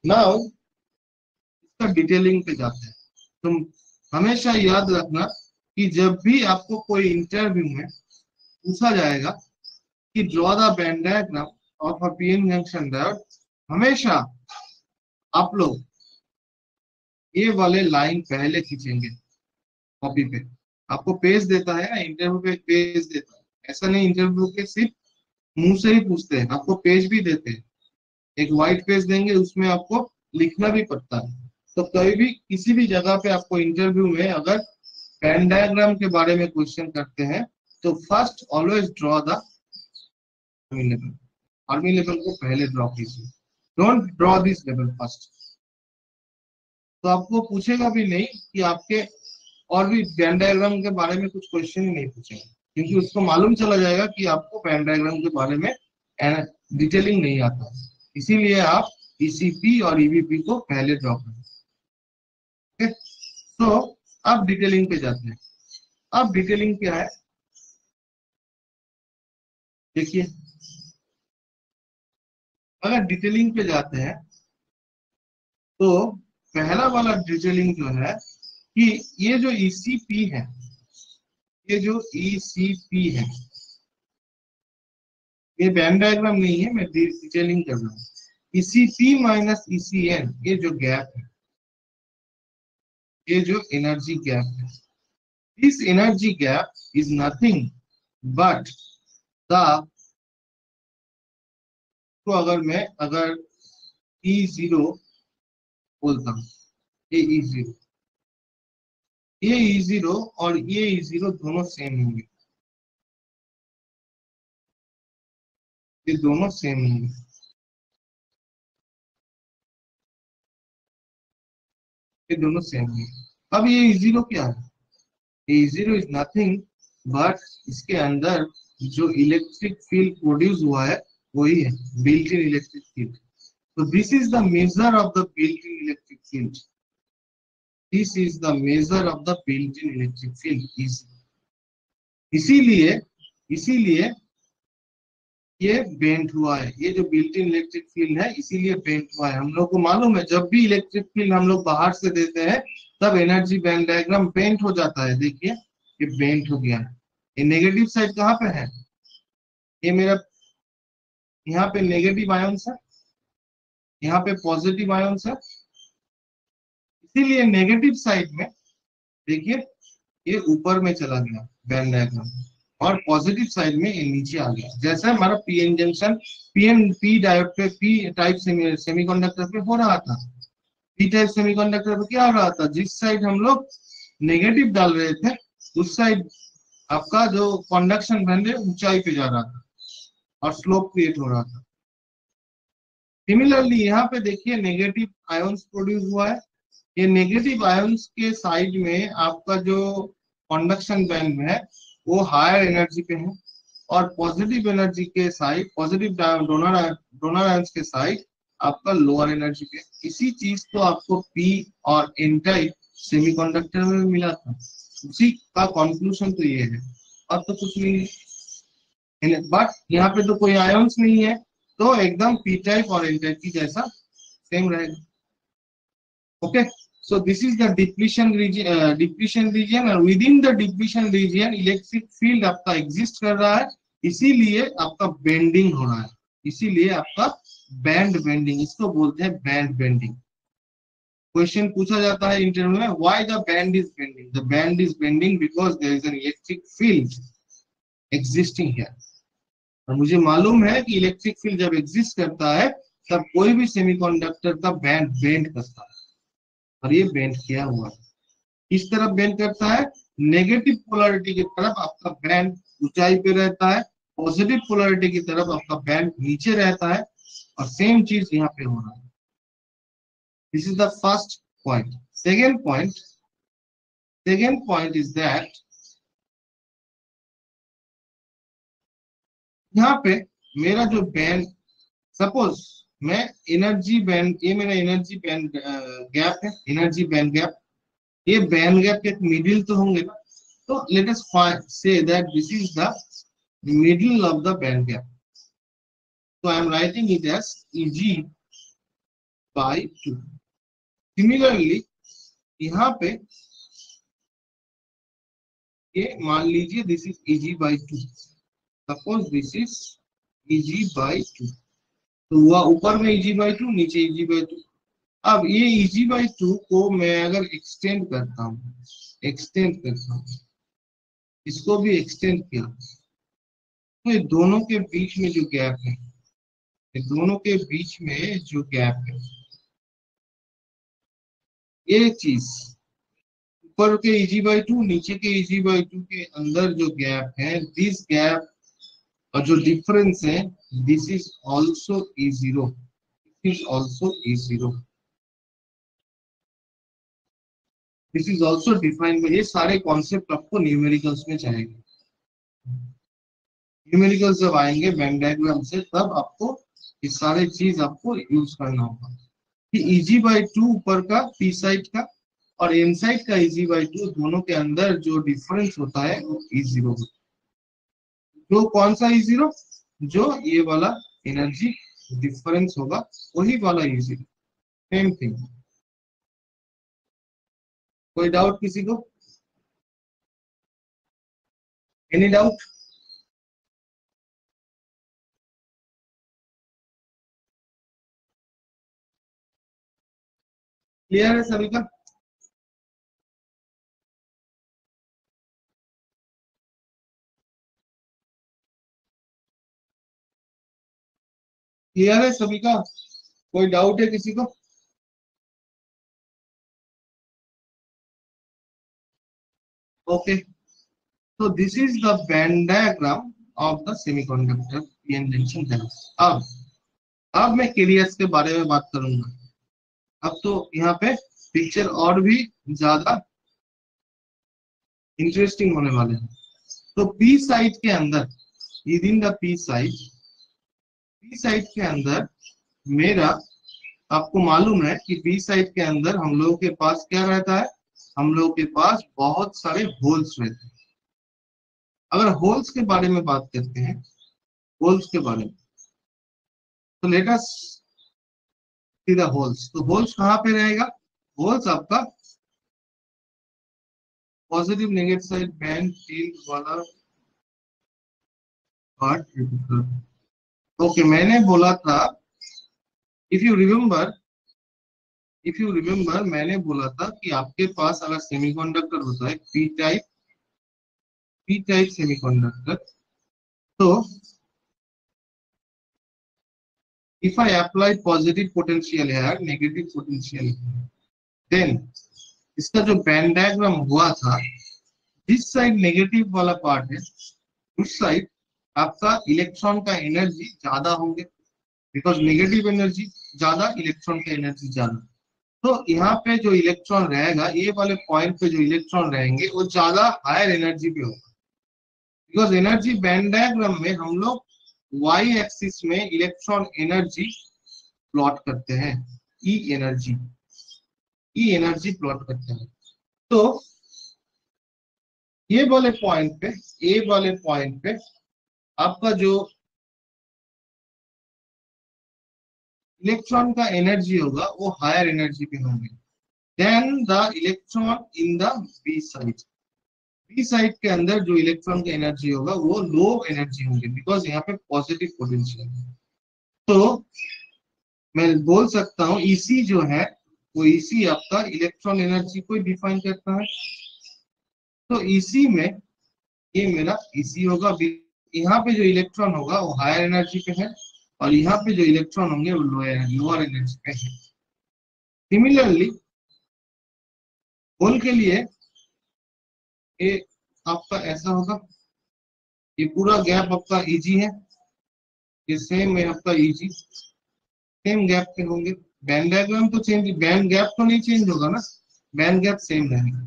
नाउ इसका डिटेलिंग पे जाते हैं। तुम हमेशा याद रखना कि जब भी आपको कोई इंटरव्यू में पूछा जाएगा कि draw the band diagram of a PN junction diode, हमेशा आप लोग ये वाले लाइन पहले खींचेंगे कॉपी पे। आपको पेज देता है ना इंटरव्यू पे, पेज देता है, ऐसा नहीं इंटरव्यू के सिर्फ मुंह से ही पूछते हैं, आपको पेज भी देते हैं। एक व्हाइट पेज देंगे, उसमें आपको लिखना भी पड़ता है। तो कभी भी किसी भी जगह पे आपको इंटरव्यू में अगर बैंड डायग्राम के बारे में क्वेश्चन करते हैं तो first always draw the level, army level को पहले ड्रॉ कीजिए, don't draw this level first. तो आपको पूछेगा भी नहीं कि आपके और भी बैंड डायग्राम के बारे में कुछ क्वेश्चन ही नहीं पूछेगा, क्योंकि उसको मालूम चला जाएगा कि आपको बैंड डायग्राम के बारे में डिटेलिंग नहीं आता। इसीलिए आप ECP और EVP को पहले ड्रॉ करें। तो अब डिटेलिंग पे जाते हैं। अब डिटेलिंग क्या है देखिए, अगर डिटेलिंग पे जाते हैं तो पहला वाला डिटेलिंग जो है कि ये जो ECP है, ये जो ECP है, ये बैंड डायग्राम नहीं है, मैं डिटेलिंग कर रहा हूँ। ECP माइनस ECN, ये जो गैप है, ये जो एनर्जी गैप है, this energy gap is nothing but the, तो अगर E0 बोलता हूँ, ये E0, ये E0 और ये E0 दोनों सेम होंगे, ये दोनों सेम होंगे, ये दोनों सेम होंगे। अब ये E0 क्या है? E0 इज नथिंग बट इसके अंदर जो इलेक्ट्रिक फील्ड प्रोड्यूस हुआ है वही है built in electric field. So this is the measure of the built-in electric field. This is the measure of the built in electric field. इसीलिए इसीलिए ये बेंड हुआ है, ये जो बिल्ट इन इलेक्ट्रिक फील्ड है इसीलिए बेंड हुआ है। हम लोग को मालूम है जब भी इलेक्ट्रिक फील्ड हम लोग बाहर से देते हैं तब एनर्जी बैंड डायग्राम बेंड हो जाता है। देखिए ये बेंड हो गया है। ये नेगेटिव साइड कहाँ पे है, ये मेरा यहाँ पे नेगेटिव आयन्स है, यहाँ पे पॉजिटिव आयन्स है। इसीलिए नेगेटिव साइड में देखिए ये ऊपर में चला गया बैंड डायग्राम, और पॉजिटिव साइड में ये नीचे आ गया। जैसे हमारा पीएन जंक्शन पी डायोड पे पी टाइप सेमीकंडक्टर पे हो रहा था। पी टाइप सेमीकंडक्टर पे क्या हो रहा था, जिस साइड हम लोग नेगेटिव डाल रहे थे उस साइड आपका जो कंडक्शन बैंड है ऊंचाई पे जा रहा था और स्लोप क्रिएट हो रहा था। सिमिलरली यहाँ पे देखिए नेगेटिव आयंस प्रोड्यूस हुआ है। ये नेगेटिव आयंस के साइड में आपका जो कंडक्शन बैंड है वो हायर एनर्जी पे है, और पॉजिटिव एनर्जी के साइड पॉजिटिव डोनर आयंस के साइड आपका लोअर एनर्जी पे। इसी चीज को आपको पी और एन टाइप सेमीकंडक्टर में मिला था, उसी का कंक्लूजन तो ये है, और तो कुछ नहीं है। बट यहाँ पे तो कोई आयंस नहीं है तो एकदम पी टाइप और एन टाइप की जैसा सेम रहेगा। Okay, so this is the depletion region और within the depletion region electric field आपका एग्जिस्ट कर रहा है, इसीलिए आपका बेंडिंग हो रहा है, इसीलिए आपका बैंड बेंडिंग, इसको बोलते हैं बैंड बेंडिंग। क्वेश्चन पूछा जाता है इंटरव्यू में, why the band is bending? The band is bending because there is an electric field existing here. और मुझे मालूम है कि इलेक्ट्रिक फील्ड जब एग्जिस्ट करता है तब कोई भी सेमीकंडक्टर का बैंड बेंड करता है, और ये बेंड किया हुआ है। किस तरफ बेंड करता है? नेगेटिव पोलैरिटी की तरफ आपका बैंड ऊंचाई पे रहता है, पॉजिटिव पोलैरिटी की तरफ आपका बैंड नीचे रहता है, और सेम चीज यहाँ पे हो रहा है। This is the first point. Second point is that यहाँ पे मेरा जो बैंड, सपोज मैं एनर्जी बैंड, ये मेरा एनर्जी बैंड गैप है, एनर्जी बैंड गैप, ये बैंड गैप के मिडिल तो होंगे ना, तो let us say that this is the middle of the band gap. So I am writing it as Eg by 2. Similarly, यहाँ पे ये मान लीजिए this is Eg by 2. Suppose this is Eg by 2. तो हुआ ऊपर में Eg by 2, नीचे Eg by 2. अब ये Eg by 2 को मैं अगर एक्सटेंड करता हूँ, इसको भी एक्सटेंड किया, तो ये दोनों के बीच में जो गैप है, दोनों के बीच में जो गैप है, ये चीज ऊपर के Eg/2 नीचे के Eg/2 के अंदर जो गैप है, दिस गैप और जो डिफरेंस है, this is also E0, this is also E0, this is also defined. ये सारे कॉन्सेप्ट आपको न्यूमेरिकल्स में चाहिए। न्यूमेरिकल्स जब आएंगे बैंड डायग्राम से, तब आपको ये सारे चीज आपको यूज करना होगा कि Eg/2 ऊपर का पी साइड का और एन साइड का Eg/2 दोनों के अंदर जो डिफरेंस होता है वो E0 होता है। जो कौन सा E0? जो ये वाला एनर्जी डिफरेंस होगा वही वाला E0, सेम थिंग। कोई डाउट किसी को? Any doubt? क्लियर है सभी का? क्लियर है सभी का? कोई डाउट है किसी को? Okay, so this is the Venn diagram of the semiconductor p-n junction cells. अब मैं कैरियर्स के बारे में बात करूंगा। अब तो यहाँ पे पिक्चर और भी ज्यादा इंटरेस्टिंग होने वाले हैं। तो पी साइड के अंदर, with in the P side के अंदर मेरा, आपको मालूम है कि पी साइड के अंदर हम लोगों के पास क्या रहता है, हम लोगों के पास बहुत सारे होल्स रहते हैं। अगर होल्स के बारे में बात करते हैं, होल्स के बारे में, तो let us see the holes. तो होल्स कहाँ पे रहेगा? होल्स आपका positive negative side band field वाला पार्ट। ओके, मैंने बोला था, इफ यू रिमेम्बर, मैंने बोला था कि आपके पास अगर सेमीकंडक्टर होता है पी टाइप सेमीकंडक्टर, तो if I apply positive potential here, negative potential here, then इसका जो बैंड डायग्राम हुआ था, जिस साइड नेगेटिव वाला पार्ट है उस साइड आपका इलेक्ट्रॉन का एनर्जी ज्यादा होंगे, बिकॉज नेगेटिव एनर्जी ज्यादा, इलेक्ट्रॉन का एनर्जी ज्यादा। तो यहाँ पे जो इलेक्ट्रॉन रहेगा, ये वाले पॉइंट पे जो इलेक्ट्रॉन रहेंगे वो ज्यादा हायर एनर्जी पे होगा, बिकॉज एनर्जी बैंड डायग्राम में हम लोग वाई एक्सिस में इलेक्ट्रॉन एनर्जी प्लॉट करते हैं, ई एनर्जी प्लॉट करते हैं। तो ये वाले पॉइंट पे, ए वाले पॉइंट पे आपका जो इलेक्ट्रॉन का एनर्जी होगा वो हायर एनर्जी पे होंगे then the electron in the B side. B side के अंदर जो इलेक्ट्रॉन का एनर्जी होगा वो लो एनर्जी होंगे, बिकॉज यहाँ पे पॉजिटिव पोटेंशियल है। तो मैं बोल सकता हूँ इसी जो है वो इसी आपका इलेक्ट्रॉन एनर्जी को डिफाइन करता है। तो इसी में ये मेरा इसी होगा। यहाँ पे जो इलेक्ट्रॉन होगा वो हायर एनर्जी पे है और यहाँ पे जो इलेक्ट्रॉन होंगे वो लोअर एनर्जी पे है। सिमिलरली होल के लिए ये आपका ऐसा होगा, ये पूरा गैप आपका इजी है, ये सेम है आपका इजी, सेम गैप पे होंगे। बैंड डायग्राम तो चेंज, बैंड गैप तो नहीं चेंज होगा ना, बैंड गैप सेम रहेगा।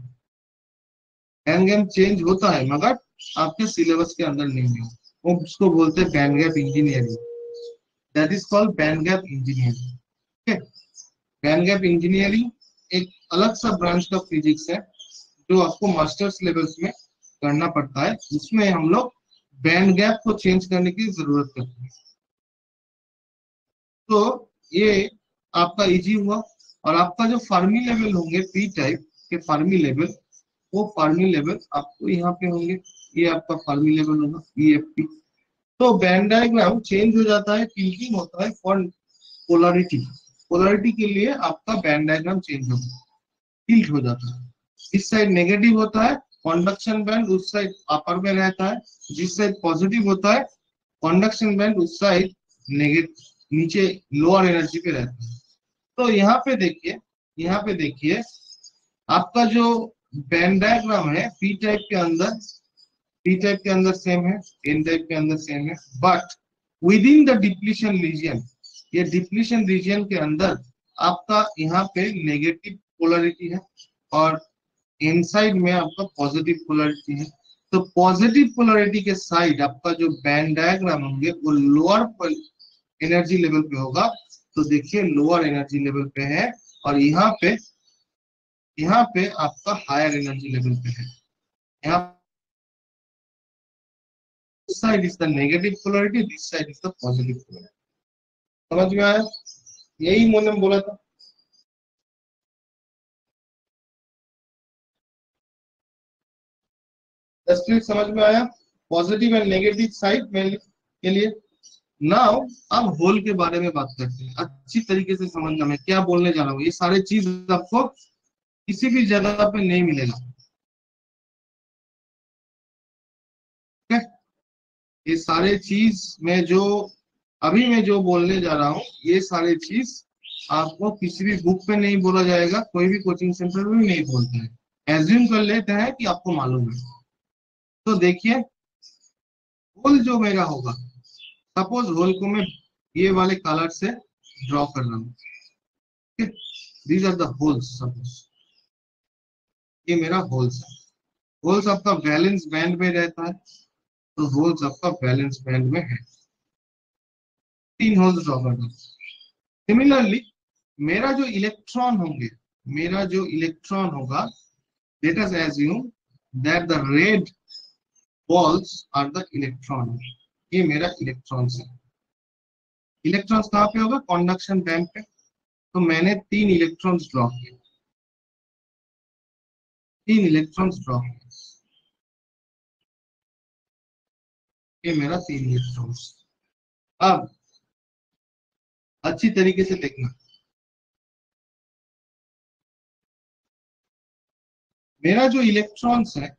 बैंड गैप चेंज होता है मगर आपके सिलेबस के अंदर नहीं है, वो उसको बोलते हैं band gap engineering, that is called band gap engineering. Band gap engineering एक अलग सा ब्रांच का फिजिक्स है जो आपको मास्टर्स लेवल्स में करना पड़ता है, जिसमें हम लोग बैंड गैप को चेंज करने की जरूरत पड़ती है। तो ये आपका इजी हुआ। और आपका जो फर्मी लेवल होंगे पी टाइप के फर्मी लेवल, वो फर्मी लेवल आपको यहाँ पे होंगे, ये आपका फर्मी लेवल होगा EFP। तो बैंड डायग्राम चेंज हो जाता है, टिल्टिंग होता है फॉर पोलैरिटी, पोलैरिटी के लिए आपका बैंड डायग्राम चेंज होगा, टिल्ट हो जाता है। इस साइड नेगेटिव होता है कंडक्शन बैंड, उस साइड अपर में रहता है। जिस साइड पॉजिटिव होता है कंडक्शन बैंड, उस साइड नेगेटिव नीचे लोअर एनर्जी पे रहता है। तो यहाँ पे देखिए, यहाँ पे देखिए आपका जो बैंड डायग्राम है पी टाइप के अंदर, पी टाइप के अंदर सेम है, एन टाइप के अंदर सेम है, but with in the depletion reason, ये डिप्लीशन रीजन के अंदर आपका यहाँ पे नेगेटिव पोलैरिटी है और इनसाइड में आपका पॉजिटिव पोलैरिटी है। तो पॉजिटिव पोलैरिटी के साइड आपका जो बैंड डायग्राम होंगे वो लोअर एनर्जी लेवल पे होगा। तो देखिए लोअर एनर्जी लेवल पे है और यहाँ पे आपका हायर एनर्जी लेवल पे है। यहाँ side is the negative polarity, this side is the positive polarity. समझ में आया? यही मैंने बोला था। समझ में आया? पॉजिटिव एंड नेगेटिव साइड में के लिए। नाउ अब होल के बारे में बात करते हैं, अच्छी तरीके से समझना मैं क्या बोलने जा रहा हूँ। ये सारे चीज आपको किसी भी जगह पे नहीं मिलेगा, ठीक है? ये सारे चीज में जो अभी मैं जो बोलने जा रहा हूँ, ये सारे चीज आपको किसी भी बुक पे नहीं बोला जाएगा, कोई भी कोचिंग सेंटर में भी नहीं बोलते हैं। एज्यूम कर लेते हैं कि आपको मालूम है। तो देखिए होल जो मेरा होगा, सपोज होल को मैं ये वाले कलर से ड्रॉ कर रहा हूँ, these are the holes. Suppose ये मेरा होल्स है, होल्स आपका वैलेंस बैंड में रहता है, तो होल्स आपका वैलेंस बैंड में है। 3 होल्स ड्रॉ कर दो। सिमिलरली मेरा जो इलेक्ट्रॉन होंगे, मेरा जो इलेक्ट्रॉन होगा Let us assume that the red balls are the electron. ये मेरा इलेक्ट्रॉन्स है। इलेक्ट्रॉन्स कहाँ पे होगा? कंडक्शन बैंड पे। तो मैंने 3 इलेक्ट्रॉन्स ड्रॉ किए, 3 इलेक्ट्रॉन्स ड्रॉ किए। ये मेरा 3 इलेक्ट्रॉन्स। अब अच्छी तरीके से देखना, मेरा जो इलेक्ट्रॉन्स है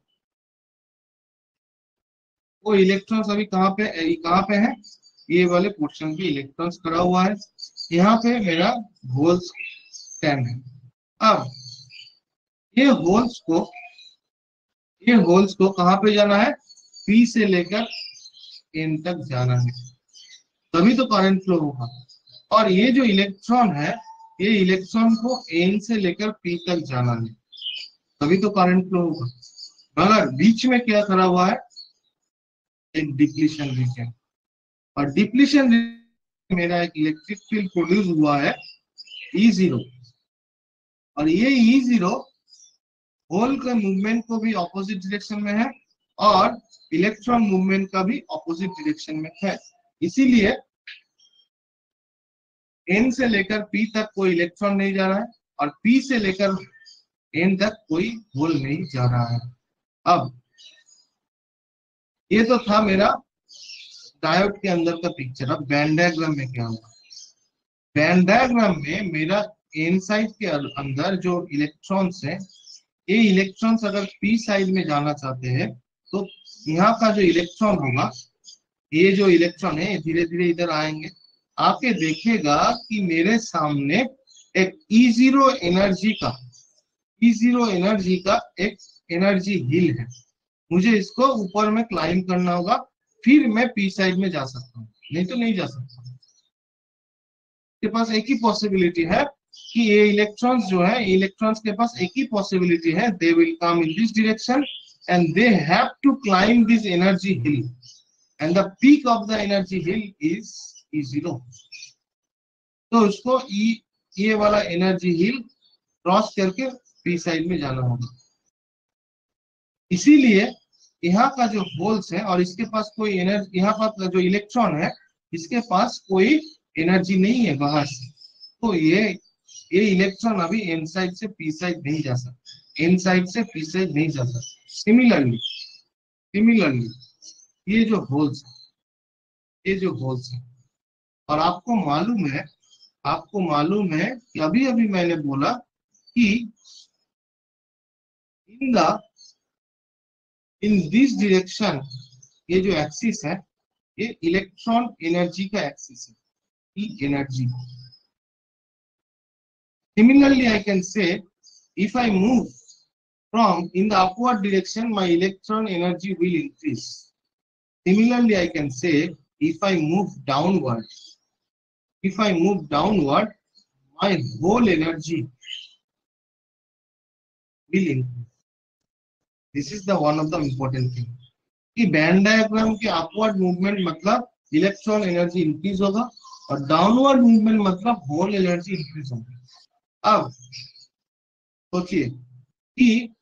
वो इलेक्ट्रॉन्स अभी कहाँ पे है? ये वाले पोर्शन पे इलेक्ट्रॉन्स खड़ा हुआ है। यहाँ पे मेरा होल्स 10 है। अब ये होल्स को कहाँ पे जाना है? P से लेकर N तक जाना है, तभी तो करंट फ्लो होगा। और ये जो इलेक्ट्रॉन है, ये इलेक्ट्रॉन को N से लेकर P तक जाना है, तभी तो करंट फ्लो होगा। मगर बीच में क्या खड़ा हुआ है? एक डिप्लीशन रीजन। और डिप्लीशन मेरा एक इलेक्ट्रिक फील्ड प्रोड्यूस हुआ है E0। और ये E0 होल के मूवमेंट को भी ऑपोजिट डायरेक्शन में है और इलेक्ट्रॉन मूवमेंट का भी ऑपोजिट डायरेक्शन में है। इसीलिए N से लेकर P तक कोई इलेक्ट्रॉन नहीं जा रहा है और P से लेकर N तक कोई होल नहीं जा रहा है। अब ये तो था मेरा डायोड के अंदर का पिक्चर। अब बैंड डायग्राम में क्या होगा? बैंड डायग्राम में मेरा N साइड के अंदर जो इलेक्ट्रॉन्स है, ये इलेक्ट्रॉन्स अगर P साइड में जाना चाहते हैं तो यहाँ का जो इलेक्ट्रॉन होगा, ये जो इलेक्ट्रॉन है धीरे धीरे इधर आएंगे, आके देखेगा कि मेरे सामने एक E0 एनर्जी का एक एनर्जी हिल है। मुझे इसको ऊपर में क्लाइम करना होगा, फिर मैं P साइड में जा सकता हूँ, नहीं तो नहीं जा सकता। के पास एक ही पॉसिबिलिटी है कि ये इलेक्ट्रॉन्स जो है, इलेक्ट्रॉन्स के पास एक ही पॉसिबिलिटी है, they will come in this direction and they have to climb this energy hill and the peak of the energy hill is E0। तो उसको ये वाला एनर्जी हिल क्रॉस करके P साइड में जाना होगा। इसीलिए यहाँ का जो होल्स है और इसके पास कोई एनर्जी, यहाँ का जो इलेक्ट्रॉन है इसके पास कोई एनर्जी नहीं है बाहर से, तो ये इलेक्ट्रॉन अभी N साइड से P साइड नहीं जा सकता, N साइड से P साइड नहीं जा सकता। सिमिलरली ये जो होल्स है और आपको मालूम है कि अभी अभी मैंने बोला कि इन दिस डायरेक्शन, ये जो एक्सिस है ये इलेक्ट्रॉन एनर्जी का एक्सिस है, E energy. Similarly, I can say if I move from in the upward direction, my electron energy will increase. Similarly, I can say if I move downward, my whole energy will increase. This is the one of the important thing. कि band diagram के upward movement मतलब electron energy increase होगा और downward movement मतलब whole energy increase होगी। अब सोचिए कि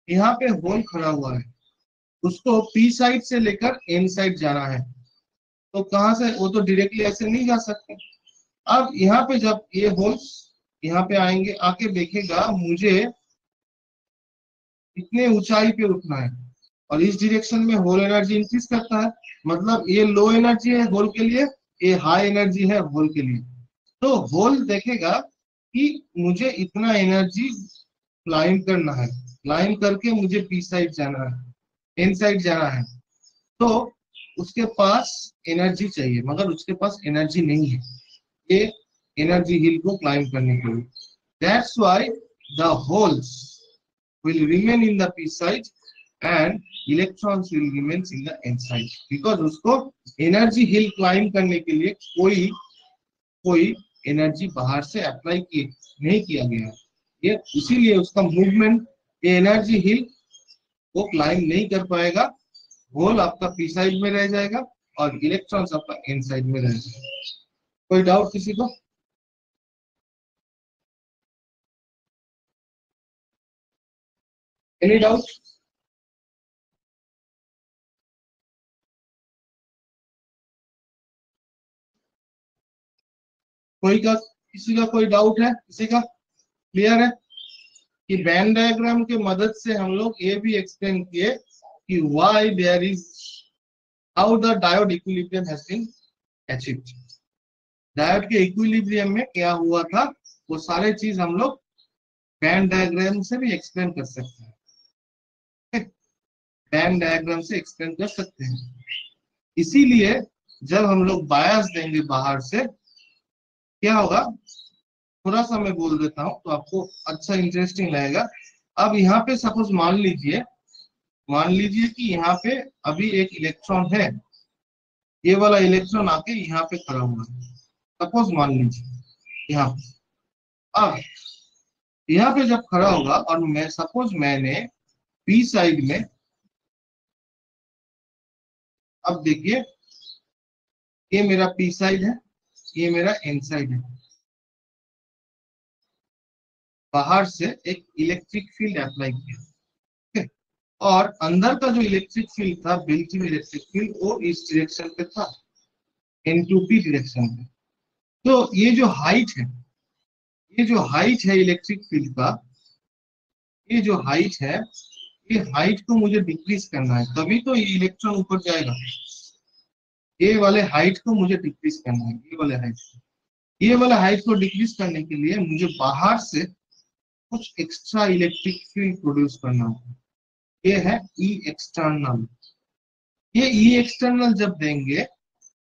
यहाँ पे होल खड़ा हुआ है, उसको P साइड से लेकर N साइड जाना है, तो कहां से? वो तो डायरेक्टली ऐसे नहीं जा सकते। अब यहाँ पे जब ये होल्स यहाँ पे आएंगे, आके देखेगा मुझे इतने ऊंचाई पे उठना है और इस डायरेक्शन में होल एनर्जी इंक्रीज करता है, मतलब ये लो एनर्जी है होल के लिए, ये हाई एनर्जी है होल के लिए। तो होल देखेगा कि मुझे इतना एनर्जी क्लाइम करना है, क्लाइम करके मुझे P साइड जाना है, N साइड जाना है, तो उसके पास एनर्जी चाहिए, मगर उसके पास एनर्जी नहीं है ये एनर्जी हिल को क्लाइम करने के लिए। That's why the holes will remain in the P side and electrons will remain in the N side, because उसको एनर्जी हिल क्लाइम करने के लिए कोई एनर्जी बाहर से अप्लाई नहीं किया गया है, ये इसीलिए उसका मूवमेंट ये एनर्जी हिल वो क्लाइम नहीं कर पाएगा। होल आपका P साइड में रह जाएगा और इलेक्ट्रॉन्स आपका N साइड में रह जाएगा। कोई डाउट किसी को? Any doubt? किसी का कोई डाउट है? किसी का क्लियर है कि बैंड डायग्राम के मदद से हम लोग ये भी एक्सप्लेन किए कि why there is, how the diode equilibrium has been achieved. Diode के इक्विलिब्रियम में क्या हुआ था वो सारे चीज हम लोग बैंड डायग्राम से भी एक्सप्लेन कर सकते हैं, बैंड डायग्राम से एक्सप्लेन कर सकते हैं। इसीलिए जब हम लोग बायस देंगे बाहर से क्या होगा, थोड़ा सा मैं बोल देता हूं तो आपको अच्छा इंटरेस्टिंग लगेगा। अब यहाँ पे सपोज मान लीजिए कि यहाँ पे अभी एक इलेक्ट्रॉन है, ये वाला इलेक्ट्रॉन आके यहाँ पे खड़ा हुआ है, सपोज मान लीजिए यहाँ पे। अब यहाँ पे जब खड़ा होगा और मैं सपोज मैंने पी साइड में, अब देखिए ये मेरा पी साइड है, ये मेरा एन साइड है, बाहर से एक इलेक्ट्रिक फील्ड अप्लाई किया, ठीक है? और अंदर का जो इलेक्ट्रिक फील्ड था, बिल्ट इन इलेक्ट्रिक फील्ड, वो इस डायरेक्शन पे था, N2P डायरेक्शन पे। तो ये जो हाइट है, ये जो हाइट है इलेक्ट्रिक फील्ड का, ये जो हाइट है, ये हाइट को मुझे डिक्रीज करना है, तभी तो ये इलेक्ट्रॉन ऊपर जाएगा। ये वाले हाइट को मुझे डिक्रीज करना है, ये वाले हाइट को, ये वाला हाइट को डिक्रीज करने के लिए मुझे बाहर से कुछ एक्स्ट्रा इलेक्ट्रिक फील्ड प्रोड्यूस करना होगा। ये है ई एक्सटर्नल। ये ई एक्सटर्नल जब देंगे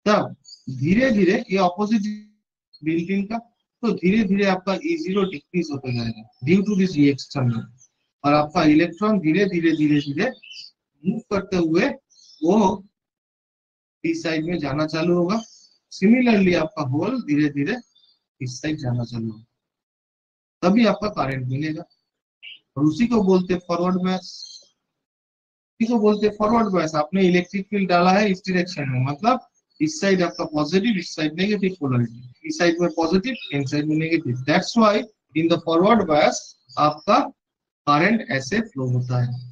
तब धीरे धीरे ये ऑपोजिट बिल्ट इन का, तो धीरे धीरे आपका E0 डिक्रीज होता जाएगा due to this E external, और आपका इलेक्ट्रॉन धीरे धीरे धीरे धीरे मूव करते हुए वो पी साइड में जाना चालू होगा। सिमिलरली आपका होल धीरे धीरे इस साइड जाना चालू होगा, तभी आपका करंट मिलेगा। और उसी को बोलते फॉरवर्ड बायस, इसी को बोलते फॉरवर्ड बायस। आपने इलेक्ट्रिक फील्ड डाला है इस डायरेक्शन में, मतलब इस साइड आपका पॉजिटिव, इस साइड नेगेटिव पोलैरिटी, इस साइड में पॉजिटिव, इन साइड में negative. That's why in the forward bias आपका करंट ऐसे फ्लो होता है।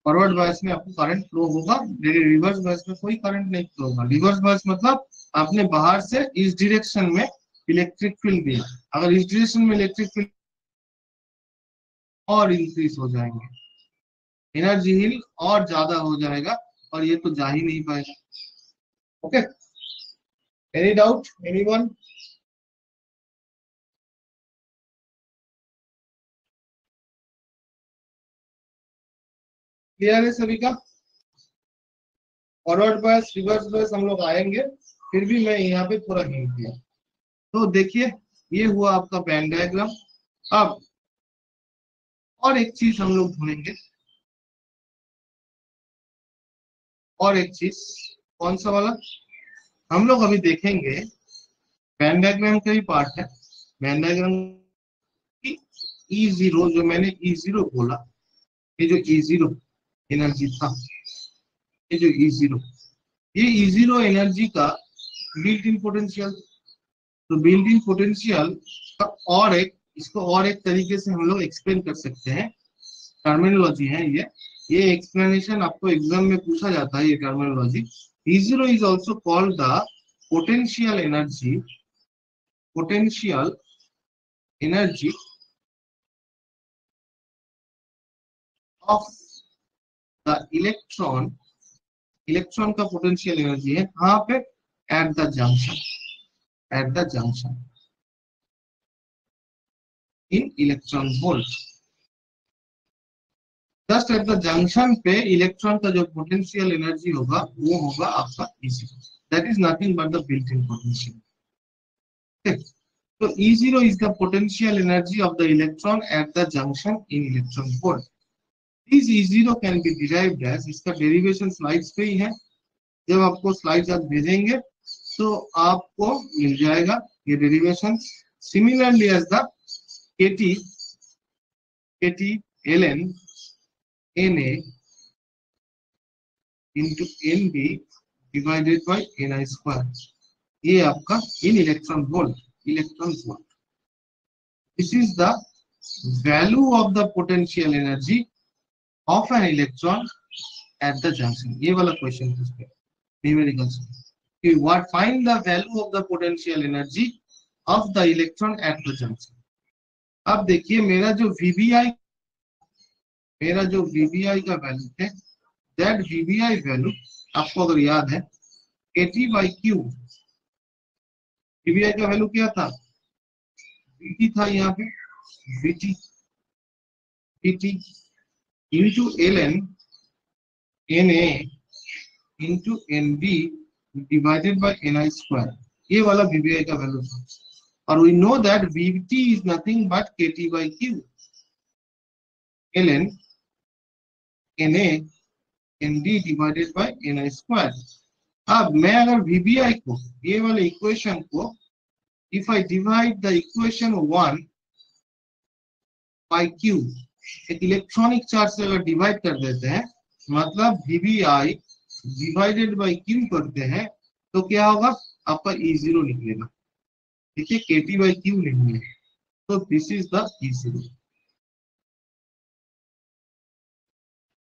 फॉरवर्ड बायस में आपको करंट फ्लो होगा, रिवर्स बायस में कोई करंट नहीं फ्लो होगा। रिवर्स बायस मतलब आपने बाहर से इस डायरेक्शन में इलेक्ट्रिक फील्ड दिया, अगर इस डायरेक्शन में इलेक्ट्रिक फील्ड और इंक्रीज हो जाएंगे, एनर्जी हिल और ज्यादा हो जाएगा, और ये तो जा ही नहीं पाएगा। Okay, any doubt, anyone? Clear है सभी का? फॉरवर्ड बायस रिवर्स बायस हम लोग आएंगे, फिर भी मैं यहाँ पे थोड़ा हिंट दिया। तो देखिए ये हुआ आपका बैंड डायग्राम। अब और एक चीज हम लोग ढूंढेंगे, और एक चीज, कौन सा वाला हम लोग अभी देखेंगे। बैंड डायग्राम का ही पार्ट है, बैंड डायग्राम की E0 जो मैंने E0 बोला, ये जो E0 एनर्जी था, ये जो E0, ये E0 एनर्जी का बिल्ट इन पोटेंशियल। तो बिल्ट इन पोटेंशियल का और एक, इसको और एक तरीके से हम लोग एक्सप्लेन कर सकते हैं, टर्मिनोलॉजी है ये एक्सप्लेनेशन आपको एग्जाम में पूछा जाता है, ये terminology. E0 is also called the potential energy, potential energy of the electron. Electron का पोटेंशियल एनर्जी है कहाँ पे? Eight the junction, eight the junction in electron volt. Just eight the junction पे इलेक्ट्रॉन का जो पोटेंशियल एनर्जी होगा वो होगा आपका E0, that is nothing but the built in potential. So E0 is the potential energy of the electron at the junction in electron volt. This E0 can be derived as, इसका derivation slides पे ही है, जब आपको slides आप भेजेंगे तो आपको मिल जाएगा ये derivation. Similarly as the KT ln Na into Nb divided by Ni square, ये आपका in electron volt, electron volt. This is the value of the potential energy of an electron at the junction. ये वाला question है उसपे numerical कि what find the value of the potential energy of the electron at the junction. अब देखिए मेरा जो VBI का वैल्यू है, दैट वीबीआई वैल्यू आपको अगर याद है KT बाई क्यू, वीबीआई का वैल्यू क्या था, VT था यहाँ पे, VT into LN NA into ND divided by NI square, ये वाला वीबीआई का वैल्यू था। और we know that VT is nothing but KT by Q, LN NA ND divided by NI square. अब मैं अगर वीबीआई को, ये वाले इक्वेशन को, if I divide the equation 1 by Q, एक इलेक्ट्रॉनिक चार्ज से अगर डिवाइड कर देते हैं, मतलब वीबीआई डिवाइडेड बाई क्यू करते हैं, तो क्या होगा, आपका E0 निकलेगा। ठीक है, KT बाई क्यू नहीं है, तो this is the E0।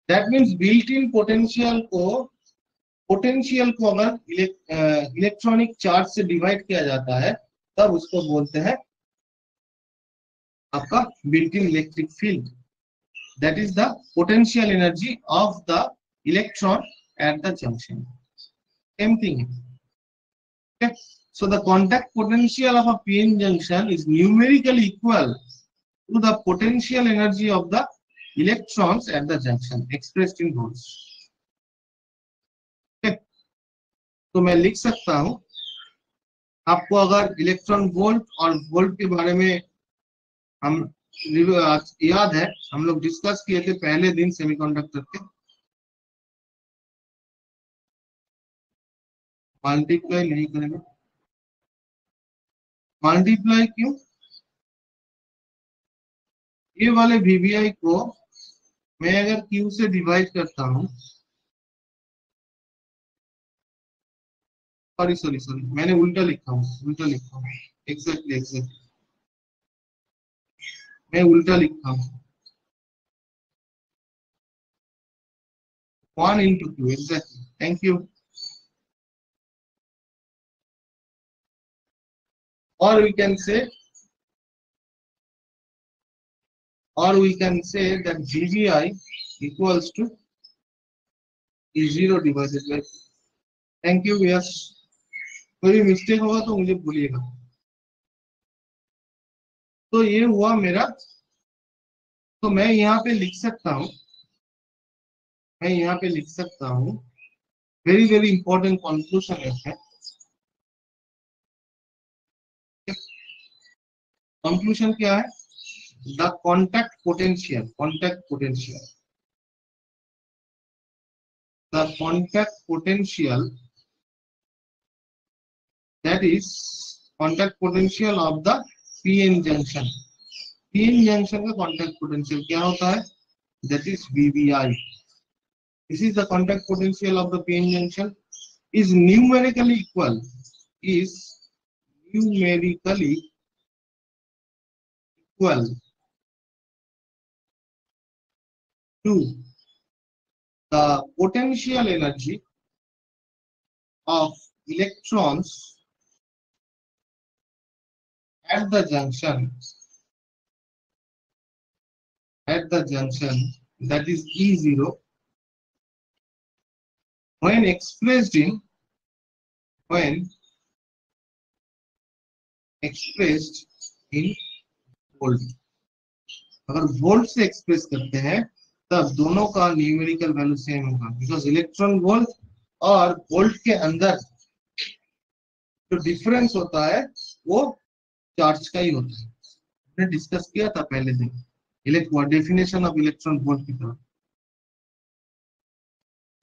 That means built in potential को अगर इलेक्ट्रॉनिक चार्ज से डिवाइड किया जाता है, तब उसको बोलते हैं आपका built in electric field. That is the potential energy of the electron at the junction, same thing है। Okay? So the contact potential of a PN junction is numerically equal to the potential energy of the electrons at the junction expressed in volts. Okay? तो मैं लिख सकता हूं, आपको अगर electron volt और volt के बारे में हम याद है, हम लोग डिस्कस किए थे पहले दिन सेमीकंडक्टर के। मल्टीप्लाई नहीं करेंगे, मल्टीप्लाई क्यों, ये वाले वीबीआई को मैं अगर क्यू से डिवाइड करता हूं, सॉरी मैंने उल्टा लिखा हूं, एग्जैक्टली मैं उल्टा लिखा हूं, 1 into Q, exactly, thank you। or we can say that VBI equals to E0 divided by, thank you, yes। कोई मिस्टेक होगा तो मुझे बोलिएगा। तो ये हुआ मेरा, तो मैं यहाँ पे लिख सकता हूँ, वेरी वेरी इंपॉर्टेंट कंक्लूजन है। कंक्लूजन क्या है, the contact potential that is contact potential of the PN junction का contact potential क्या होता है, that is VBI। this is the contact potential of the PN junction is numerically equal to the potential energy of electrons at the junction, that is E0, when expressed in volt. अगर volt से express करते हैं तब दोनों का numerical value same होगा, because electron volt और volt के अंदर जो डिफरेंस होता है वो चार्ज का ही होता है। हमने डिस्कस किया था पहले दिन डेफिनेशन ऑफ इलेक्ट्रॉन वोल्ट की तरफ,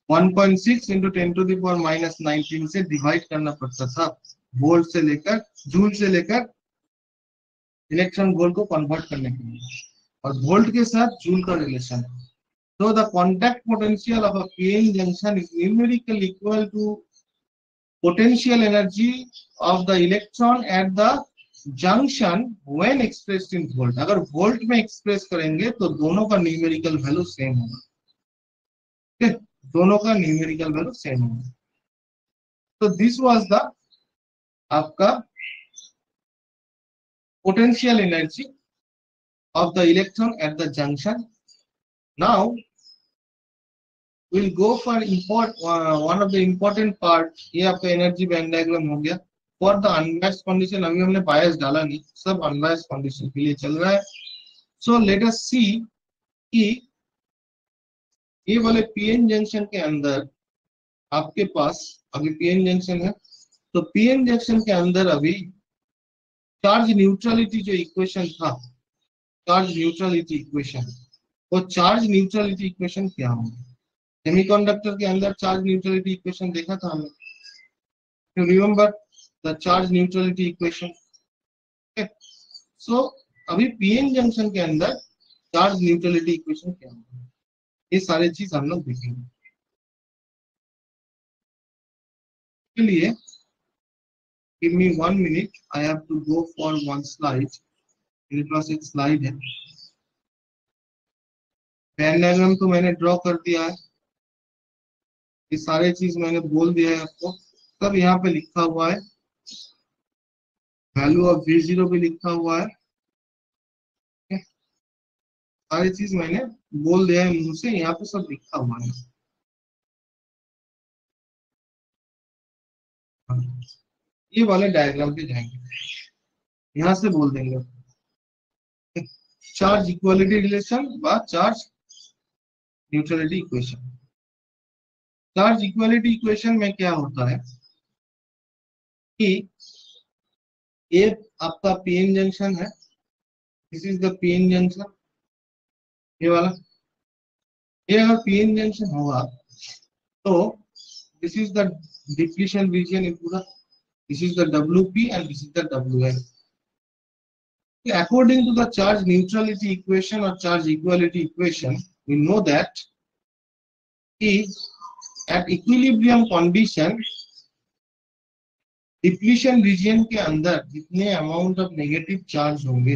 1.6 into 10⁻⁻19 से डिवाइड करना पड़ता था, वोल्ट से लेकर जूल से लेकर इलेक्ट्रॉन वोल्ट को कन्वर्ट करने के लिए, और वोल्ट के साथ जूल का रिलेशन है। So the contact potential of a PN junction is numerically equal to potential energy of the electron at the junction when expressed in volt। अगर वोल्ट में एक्सप्रेस करेंगे तो दोनों का न्यूमेरिकल वैल्यू सेम होगा। ठीक है, दोनों का न्यूमेरिकल वैल्यू सेम होगा। तो दिस वाज द आपका potential energy of the electron at the junction. Now we'll go for one of the important part. ये आपका एनर्जी बैंड डायग्राम हो गया। फॉर द अनबायस्ड कंडीशन, अभी हमने बायस डाला नहीं, सब अनबायस्ड कंडीशन के लिए चल रहा है। सो लेट अस सी कि ये वाले पीएन जंक्शन के अंदर आपके पास अभी पीएन जंक्शन है, तो पीएन जंक्शन के अंदर अभी चार्ज न्यूट्रलिटी जो इक्वेशन था, चार्ज न्यूट्रलिटी इक्वेशन, वो चार्ज न्यूट्रलिटी इक्वेशन क्या होगा? सेमीकंडक्टर के अंदर चार्ज न्यूट्रलिटी इक्वेशन देखा था हमने, तो remember the charge neutrality equation. So अभी पीएन जंक्शन के अंदर चार्ज न्यूट्रलिटी इक्वेशन क्या होगा, ये सारी चीज हम लोग देखेंगे। के लिए give me 1 minute, I have to go for one slide। मेरे पास एक स्लाइड है, वेन डायग्राम तो मैंने ड्रॉ कर दिया है, ये सारे चीज मैंने बोल दिया है आपको, सब यहाँ पे लिखा हुआ है, वैल्यू ऑफ V0 भी लिखा हुआ है, सारी चीज मैंने बोल दिया है मुंह से, यहाँ पे सब लिखा हुआ है। ये वाले डायग्राम पे जाएंगे, यहाँ से बोल देंगे चार्ज इक्वालिटी रिलेशन व charge neutrality equation. Charge equality equation में क्या होता है कि ये आपका पीएन जंक्शन है, this is the PN junction, ये वाला, ये अगर पीएन जंक्शन होगा तो this is the depletion region in पूरा, this is the WP and this is the WN। According to the charge neutrality equation or charge equality equation, we know that at equilibrium condition, depletion region के अंदर जितने amount of negative charge होंगे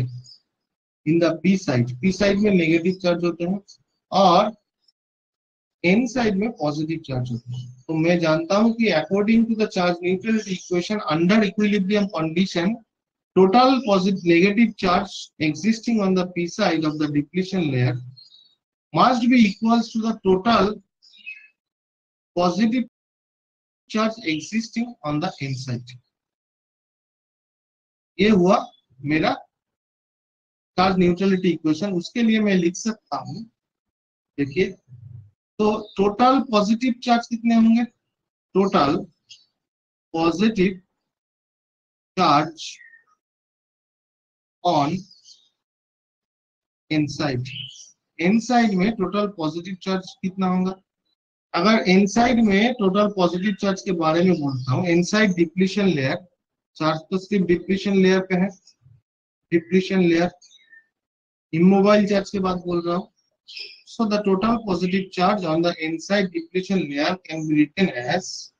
in the P side में negative charge होते हैं और N side में positive charge होते हैं। तो मैं जानता हूं कि according to the charge neutrality equation under equilibrium condition, total positive negative charge existing on the p side of the depletion layer must be equals to the total positive charge existing on the n side। ये हुआ मेरा charge neutrality equation. उसके लिए मैं लिख सकता हूं, देखिए, तो टोटल पॉजिटिव चार्ज कितने होंगे? Total positive charge on inside, inside में टोटल पॉजिटिव चार्ज कितना होगा? अगर इनसाइड में टोटल पॉजिटिव चार्ज के बारे में बोलता हूँ, इनसाइड डिप्लीशन लेयर, चार्ज तो सिर्फ डिप्लीशन लेयर पे है, डिप्लीशन लेयर, इमोबाइल चार्ज के बात बोल रहा हूँ। So the total positive charge on the inside depletion layer can be written as,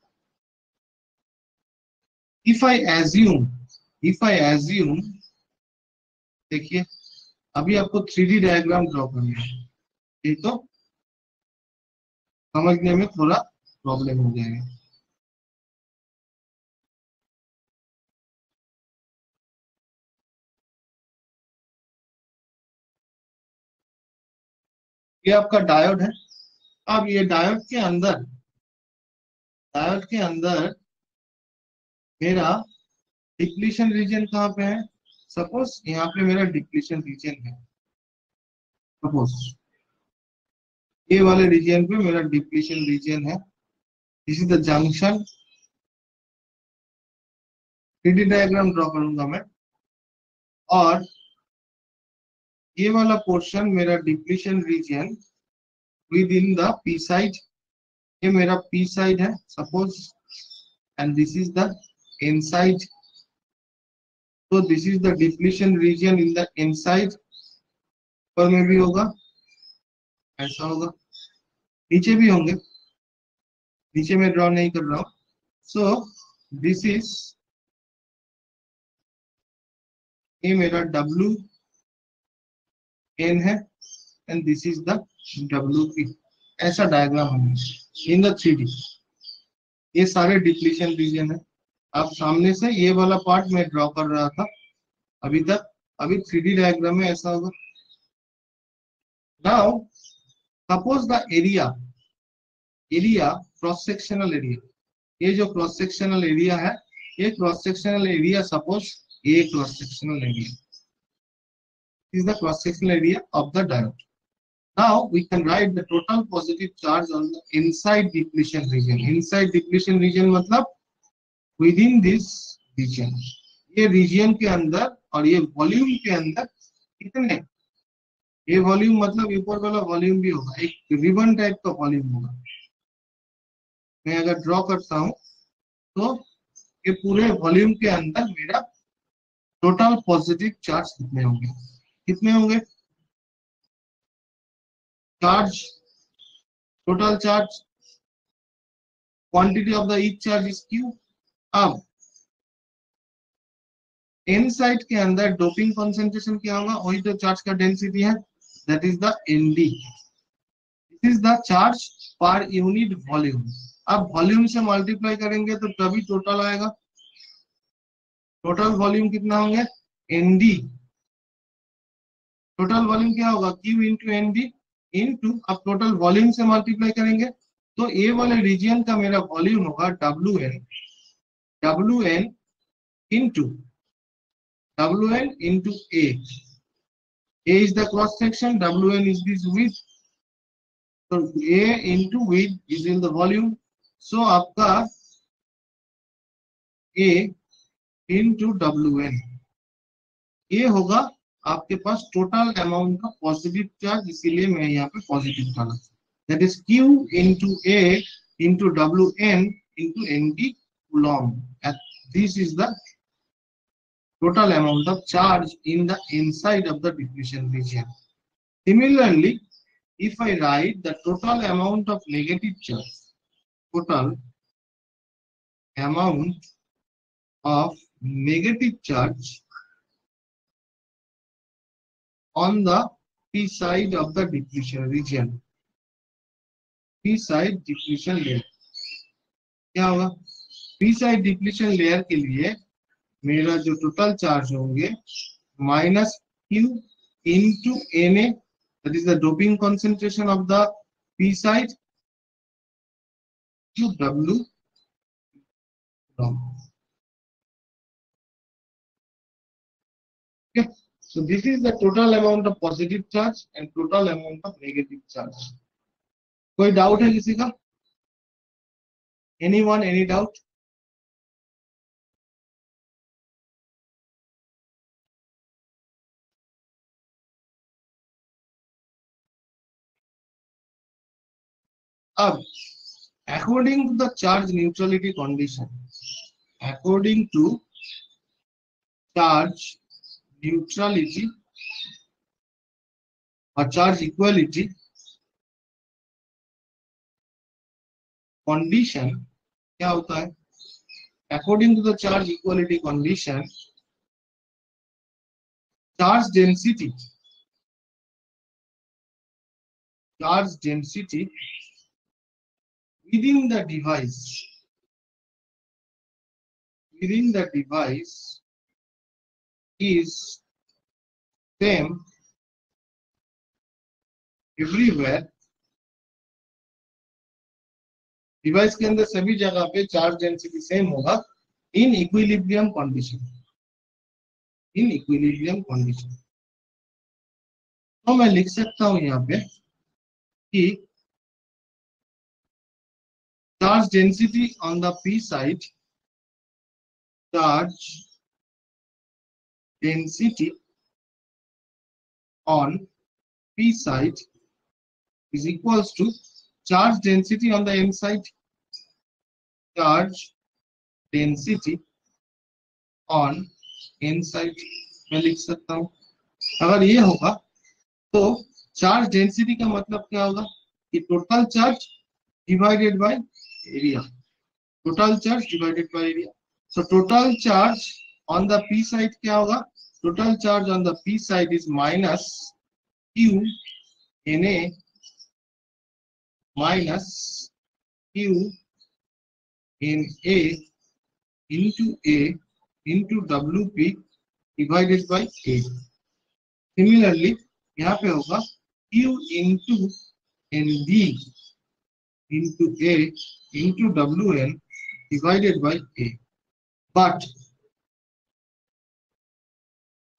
if I assume, देखिए अभी आपको 3D डायग्राम ड्रॉ करना है, ये तो समझने में थोड़ा प्रॉब्लम हो जाएगा। ये आपका डायोड है। अब ये डायोड के अंदर मेरा डिप्लीशन रीजन कहाँ पे है? सपोज यहाँ पे मेरा डिप्लीशन रीजन है, सपोज ये वाले रीजन पे मेरा डिप्लीशन रीजन है, this is the junction. 3D diagram draw करूंगा मैं, और ये वाला पोर्शन मेरा depletion region within the P side, ये मेरा पी साइड है suppose, and this is the N side. तो this is the depletion region in the inside, ऊपर में भी होगा, ऐसा होगा, नीचे भी होंगे, नीचे में ड्रॉ नहीं कर रहा हूं। सो दिस इज, ये मेरा WN है and this is the WP। ऐसा डायग्राम हमें इन द 3D। ये सारे डिप्लीशन रीजन है। अब सामने से ये वाला पार्ट मैं ड्रॉ कर रहा था अभी तक, अभी 3D डायग्राम में ऐसा होगा। Now suppose the area, area cross sectional area, ये जो क्रॉस सेक्शनल एरिया है, ये क्रॉस सेक्शनल एरिया सपोज ये cross sectional area is the cross sectional area of the diode. Now we can write the total positive charge on the inside depletion region. Inside depletion region मतलब within this region, ये region के अंदर और ये volume के अंदर कितने, ये वॉल्यूम मतलब ऊपर वाला वॉल्यूम भी होगा, एक रिबन टाइप का वॉल्यूम होगा। मैं अगर ड्रॉ करता हूं तो ये पूरे वॉल्यूम के अंदर मेरा टोटल पॉजिटिव चार्ज कितने होंगे, कितने होंगे charge, total charge, quantity of the each charge is Q। अब एन साइड के अंदर डोपिंग कंसंट्रेशन क्या होगा, वही तो चार्ज का डेंसिटी है, that is the Nd। This is the charge per unit volume. अब वॉल्यूम से मल्टीप्लाई करेंगे तो तभी टोटल आएगा। टोटल वॉल्यूम कितना होंगे Nd, टोटल वॉल्यूम क्या होगा Q इंटू Nd इंटू, अब टोटल वॉल्यूम से मल्टीप्लाई करेंगे तो ए वाले रीजन का मेरा वॉल्यूम होगा Wn, Wn into Wn into A. A is the cross section, Wn is this width. So A into width is in the volume. So आपका A into Wn, ये होगा आपके पास टोटल अमाउंट का positive charge, इसीलिए मैं यहाँ पे positive डाला। That is Q into A into Wn into Nd coulomb. And this is the total amount of charge in the inside of the depletion region. Similarly, if I write the total amount of negative charge, total amount of negative charge on the P side of the depletion region, P side depletion layer, क्या होगा P side depletion layer के लिए मेरा जो total charge होंगे minus Q into Na, that is the doping concentration of the P side, to W. Okay, so this is the total amount of positive charge and total amount of negative charge. कोई doubt है किसी का? Anyone, any doubt? अब according to the charge neutrality condition, according to charge neutrality or charge equality condition, क्या होता है? According to the charge equality condition, charge density within the device is same everywhere. Device के अंदर सभी जगह पे charge density same होगा in equilibrium condition, in equilibrium condition. तो मैं लिख सकता हूं यहाँ पे कि charge density on the P side, charge density on P side is equals to charge density on the N side, charge density on N side मैं लिख सकता हूं। अगर ये होगा तो चार्ज डेंसिटी का मतलब क्या होगा कि total charge divided by area, total charge divided by area. So total charge on the P side क्या होगा, total charge on the P side is minus Q Na minus Q N A into W P divided by A. Similarly यहाँ पे होगा Q into N D into A into W N divided by A. But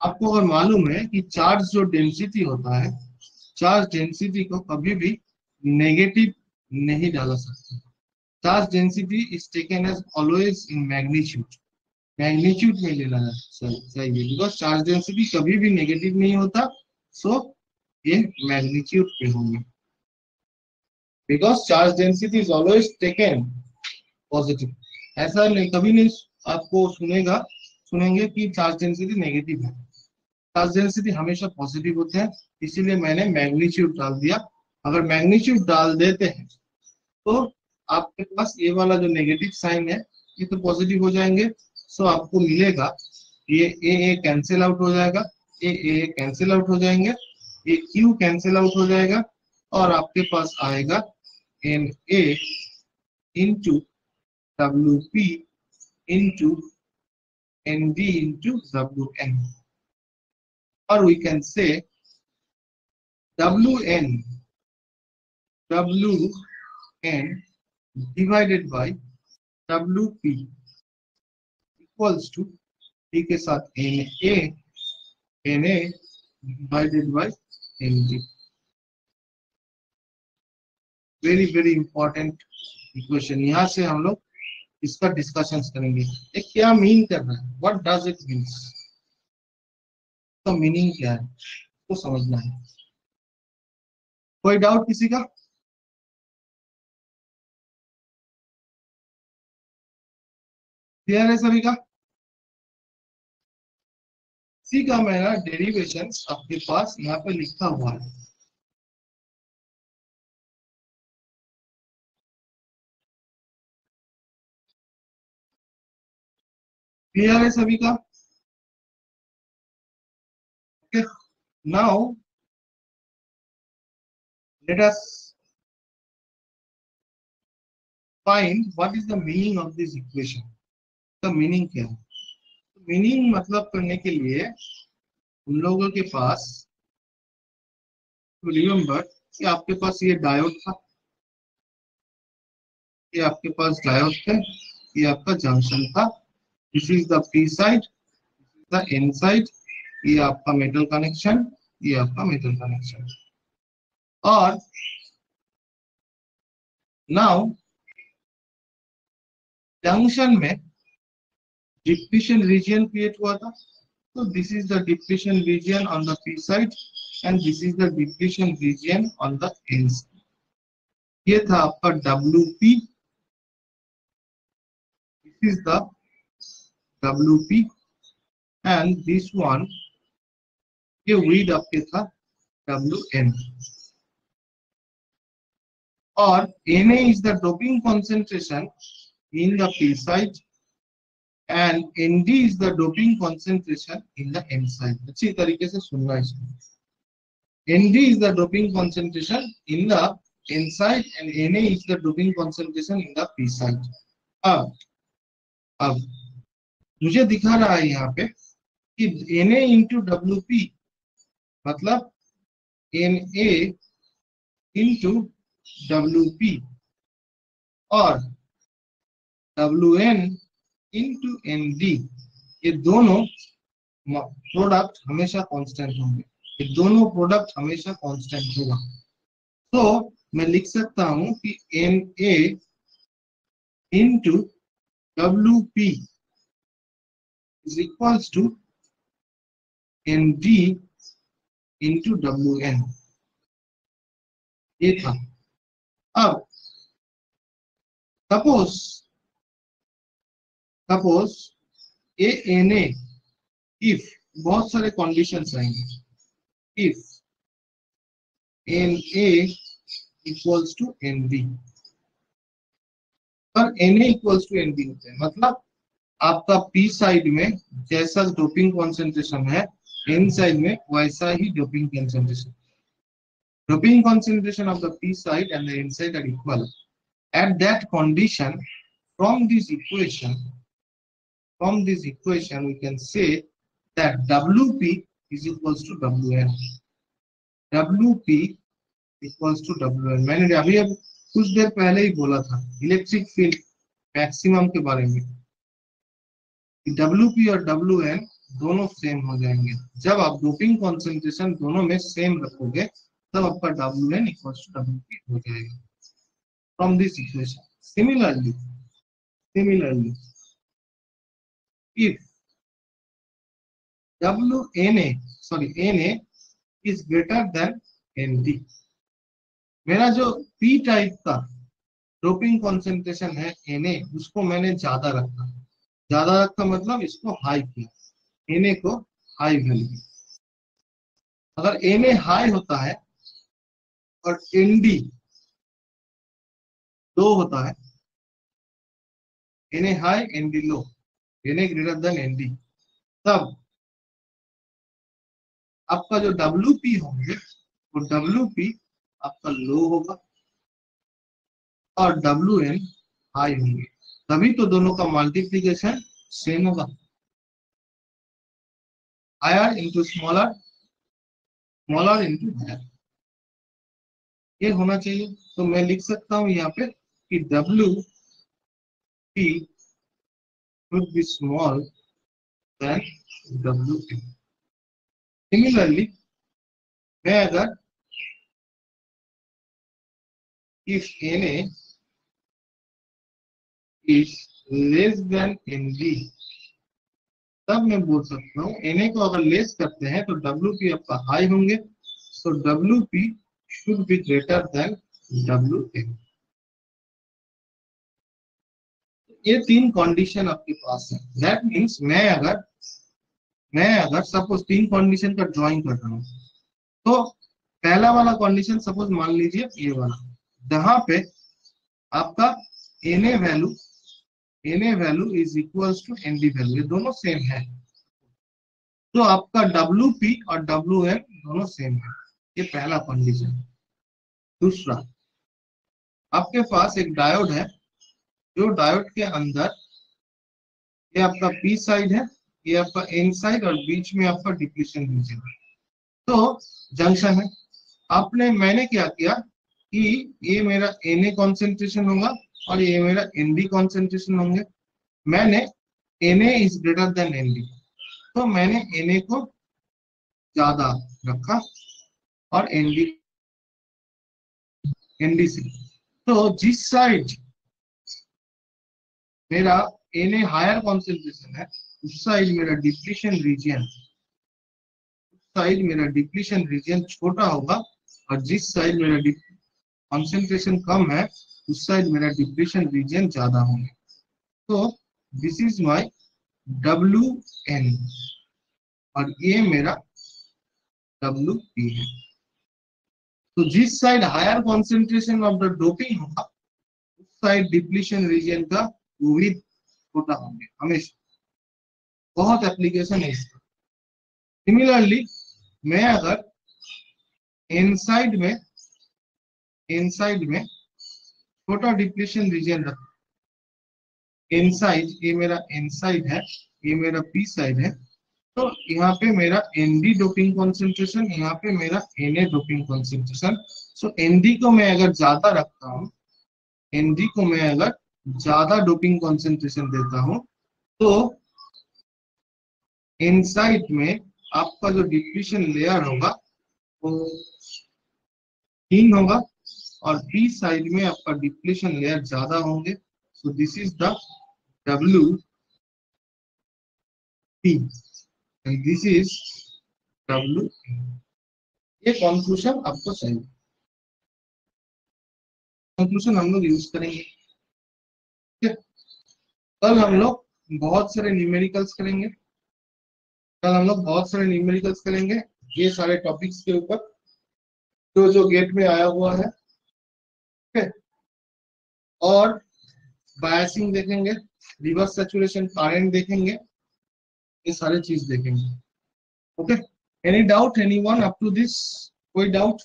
आपको अगर मालूम है कि charge जो density होता है, चार्ज डेंसिटी को कभी भी नेगेटिव नहीं डाला सकते। Charge density is taken as always in magnitude, magnitude में लेना चाहिए, बिकॉज चार्ज डेंसिटी कभी भी नेगेटिव नहीं होता। सो ये मैग्नीट्यूड पे होंगे, because charge density is always taken positive. ऐसा नहीं, कभी नहीं आपको सुनेंगे कि चार्ज डेंसिटी नेगेटिव है। चार्ज डेंसिटी हमेशा पॉजिटिव होते हैं, इसीलिए मैंने मैग्नीट्यूड डाल दिया। अगर मैग्नीट्यूड डाल देते हैं तो आपके पास ये वाला जो नेगेटिव साइन है ये तो पॉजिटिव हो जाएंगे। सो आपको मिलेगा ये ए कैंसिल आउट हो जाएगा, ए कैंसिल आउट हो जाएंगे, ये क्यू कैंसिल आउट हो जाएगा, और आपके पास आएगा N A into W P into N D into W N. और we can say WN divided by WP equals to P के साथ NA divided by ND। Very important equation. यहाँ से हम लोग इसका डिस्कशन करेंगे, ये क्या मीन कर रहा है, व्हाट डज इट मीन्स, तो मीनिंग क्या है तो समझना है। कोई डाउट किसी का? क्लियर है सभी का? सी का मेरा डेरिवेशन आपके पास यहाँ पे लिखा हुआ है। क्लियर है सभी का? Okay, now let us find what is the meaning of this equation। the meaning क्या है? मीनिंग मतलब करने के लिए उन लोगों के पास, रिमेम्बर कि आपके पास ये डायोड था, ये आपके पास डायोड थे, ये आपका जंक्शन था। This is the P side, the N side, ये आपका मेटल कनेक्शन, ये आपका मेटल कनेक्शन। और नाउ जंक्शन में डिप्लीशन रीजन क्रिएट हुआ था, तो this is the depletion region on the P side and this is the depletion region on the N side. ये था आपका WP, this is the WP and this one, ये width आपके था WN। और Na is the doping concentration in the P side and Nd is the doping concentration in the N side। अच्छी तरीके से सुनना इसको। Nd is the doping concentration in the N side and Na is the doping concentration in the P side। अब मुझे दिखा रहा है यहाँ पे कि Na इंटू WP मतलब Na इंटू WP और WN इंटू ND, ये दोनों प्रोडक्ट हमेशा कांस्टेंट होंगे, ये दोनों प्रोडक्ट हमेशा कांस्टेंट होगा। तो मैं लिख सकता हूं कि Na into WP is equals to ND into WN। ये था। अब सपोज Na, इफ बहुत सारे कंडीशंस आएंगे, if Na equals to ND, पर Na इक्वल्स टू ND होते हैं, मतलब आपका P साइड में जैसा डोपिंग कॉन्सेंट्रेशन है N साइड में वैसा ही doping concentration. Doping concentration of the p side and the n side are equal. At that condition, from this equation we can say that Wp is equals to Wn. Wp equals to Wn. मैंने अभी अब कुछ देर पहले ही बोला था electric field maximum के बारे में। Wp और Wn दोनों सेम हो जाएंगे। जब आप डोपिंग कॉन्सेंट्रेशन दोनों में सेम रखोगे तब आपका Wn इक्वल्स टू Wp हो जाएगा from this equation. Similarly, if Na is greater than Nd, मेरा जो P टाइप का डोपिंग कॉन्सेंट्रेशन है Na, उसको मैंने ज्यादा रखा मतलब इसको हाई किया, Na को हाई वैल्यू। अगर Na हाई होता है और Nd लो होता है, Na हाई Nd लो, Na ग्रेटर देन Nd, तब आपका जो Wp होंगे वो Wp आपका लो होगा और Wn हाई होंगे, तभी तो दोनों का मल्टीप्लिकेशन सेम होगा। Higher into smaller, smaller into higher, ये होना चाहिए। तो मैं लिख सकता हूं यहाँ पे कि Wp should be small than Wn. Similarly, मैं अगर if Na is less than Nd, तब मैं बोल सकता हूँ Na को अगर लेस करते हैं तो Wp आपका हाई होंगे, so Wp should be greater than Wn. ये तीन कंडीशन आपके पास है। दैट मीन्स मैं अगर सपोज तीन कंडीशन का ड्राइंग कर रहा हूँ, तो पहला वाला कंडीशन सपोज मान लीजिए ये वाला, जहां पे आपका Na value is equals to Nd value, ये दोनों सेम है, तो आपका Wp और Wn दोनों सेम है। ये पहला कंडीशन। दूसरा, आपके पास एक डायोड है, जो डायोड के अंदर ये आपका पी साइड है, ये आपका एन साइड और बीच में आपका डिप्लीशन रीजन है। तो जंक्शन है, मैंने क्या किया कि ये मेरा Na कॉन्सेंट्रेशन होगा और ये मेरा Nd कॉन्सेंट्रेशन होंगे। मैंने Na is greater than Nd, तो मैंने Na को ज्यादा रखा और Nd से, तो जिस साइड मेरा Na हायर कॉन्सेंट्रेशन है उस साइड मेरा डिप्लीशन रीजन छोटा होगा, और जिस साइड मेरा कॉन्सेंट्रेशन कम है उस साइड मेरा डिप्लीशन रीजन ज्यादा होंगे। तो दिस इज माय Wn और ये मेरा Wp है। तो जिस side higher concentration of the doping होगा उस साइड डिप्लीशन रीजन का विड्थ छोटा होंगे हमेशा। बहुत एप्लीकेशन है इसका। सिमिलरली, मैं अगर इनसाइड में छोटा डिप्लीशन रीजन रख, इनसाइड, ये मेरा इनसाइड है, ये मेरा पी साइड है, तो यहाँ पे मेरा Nd डोपिंग कॉन्सेंट्रेशन, यहाँ पे मेरा Na डोपिंग कॉन्सेंट्रेशन। सो Nd को मैं अगर ज्यादा रखता हूँ, Nd को मैं अगर ज्यादा डोपिंग कॉन्सेंट्रेशन देता हूँ, तो इनसाइड में आपका जो डिप्लीशन लेयर होगा वो थीन होगा और बी साइड में आपका डिप्लीशन लेयर ज्यादा होंगे। So this is the Wp and this is W। ये कंक्लूजन आपको चाहिए, कंक्लूजन हम लोग यूज करेंगे। कल हम लोग बहुत सारे न्यूमेरिकल्स करेंगे, ये सारे टॉपिक्स के ऊपर जो गेट में आया हुआ है, ठीक है। और बायसिंग देखेंगे, रिवर्स सैचुरेशन करंट देखेंगे, ये सारे चीज देखेंगे। Okay, any doubt anyone up to this? कोई डाउट?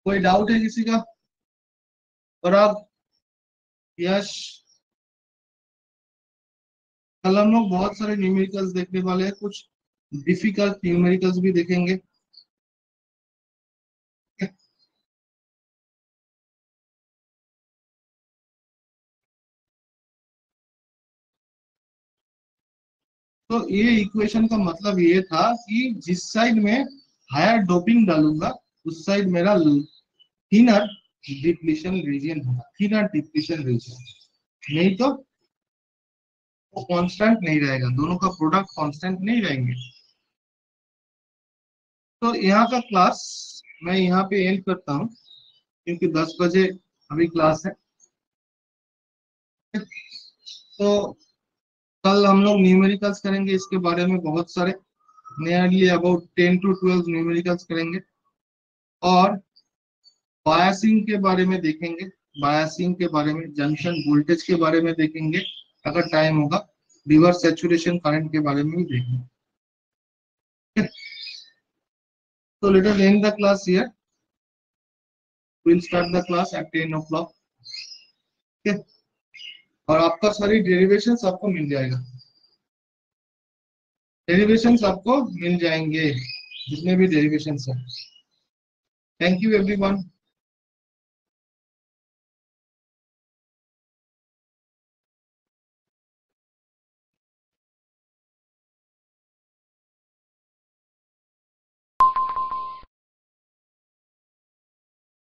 कोई डाउट है किसी का? पराग, यश, कल हम लोग बहुत सारे न्यूमेरिकल्स देखने वाले हैं, कुछ डिफिकल्ट न्यूमेरिकल्स भी देखेंगे। तो ये इक्वेशन का मतलब ये था कि जिस साइड में हायर डोपिंग डालूंगा उस साइड मेरा थिनर डिप्लीशन रीजन होगा, थिनर डिप्लीशन रीजन। नहीं तो वो कांस्टेंट नहीं रहेगा, दोनों का प्रोडक्ट कांस्टेंट नहीं रहेंगे। तो यहाँ का क्लास मैं यहाँ पे एंड करता हूँ क्योंकि 10 बजे अभी क्लास है। तो कल हम लोग न्यूमेरिकल्स करेंगे, इसके बारे में बहुत सारे, नियरली अबाउट 10 to 12 न्यूमेरिकल्स करेंगे। और बायसिंग के बारे में देखेंगे, बायसिंग के बारे में, जंक्शन वोल्टेज के बारे में देखेंगे, अगर टाइम होगा रिवर्स सैचुरेशन करंट के बारे में भी देखेंगे। So let us end the class here. We'll start the class at 10 o'clock. Okay. और आपका सारी डेरिवेशंस आपको मिल जाएगा, डेरिवेशंस आपको मिल जाएंगे जितने भी डेरिवेशंस हैं। Thank you everyone.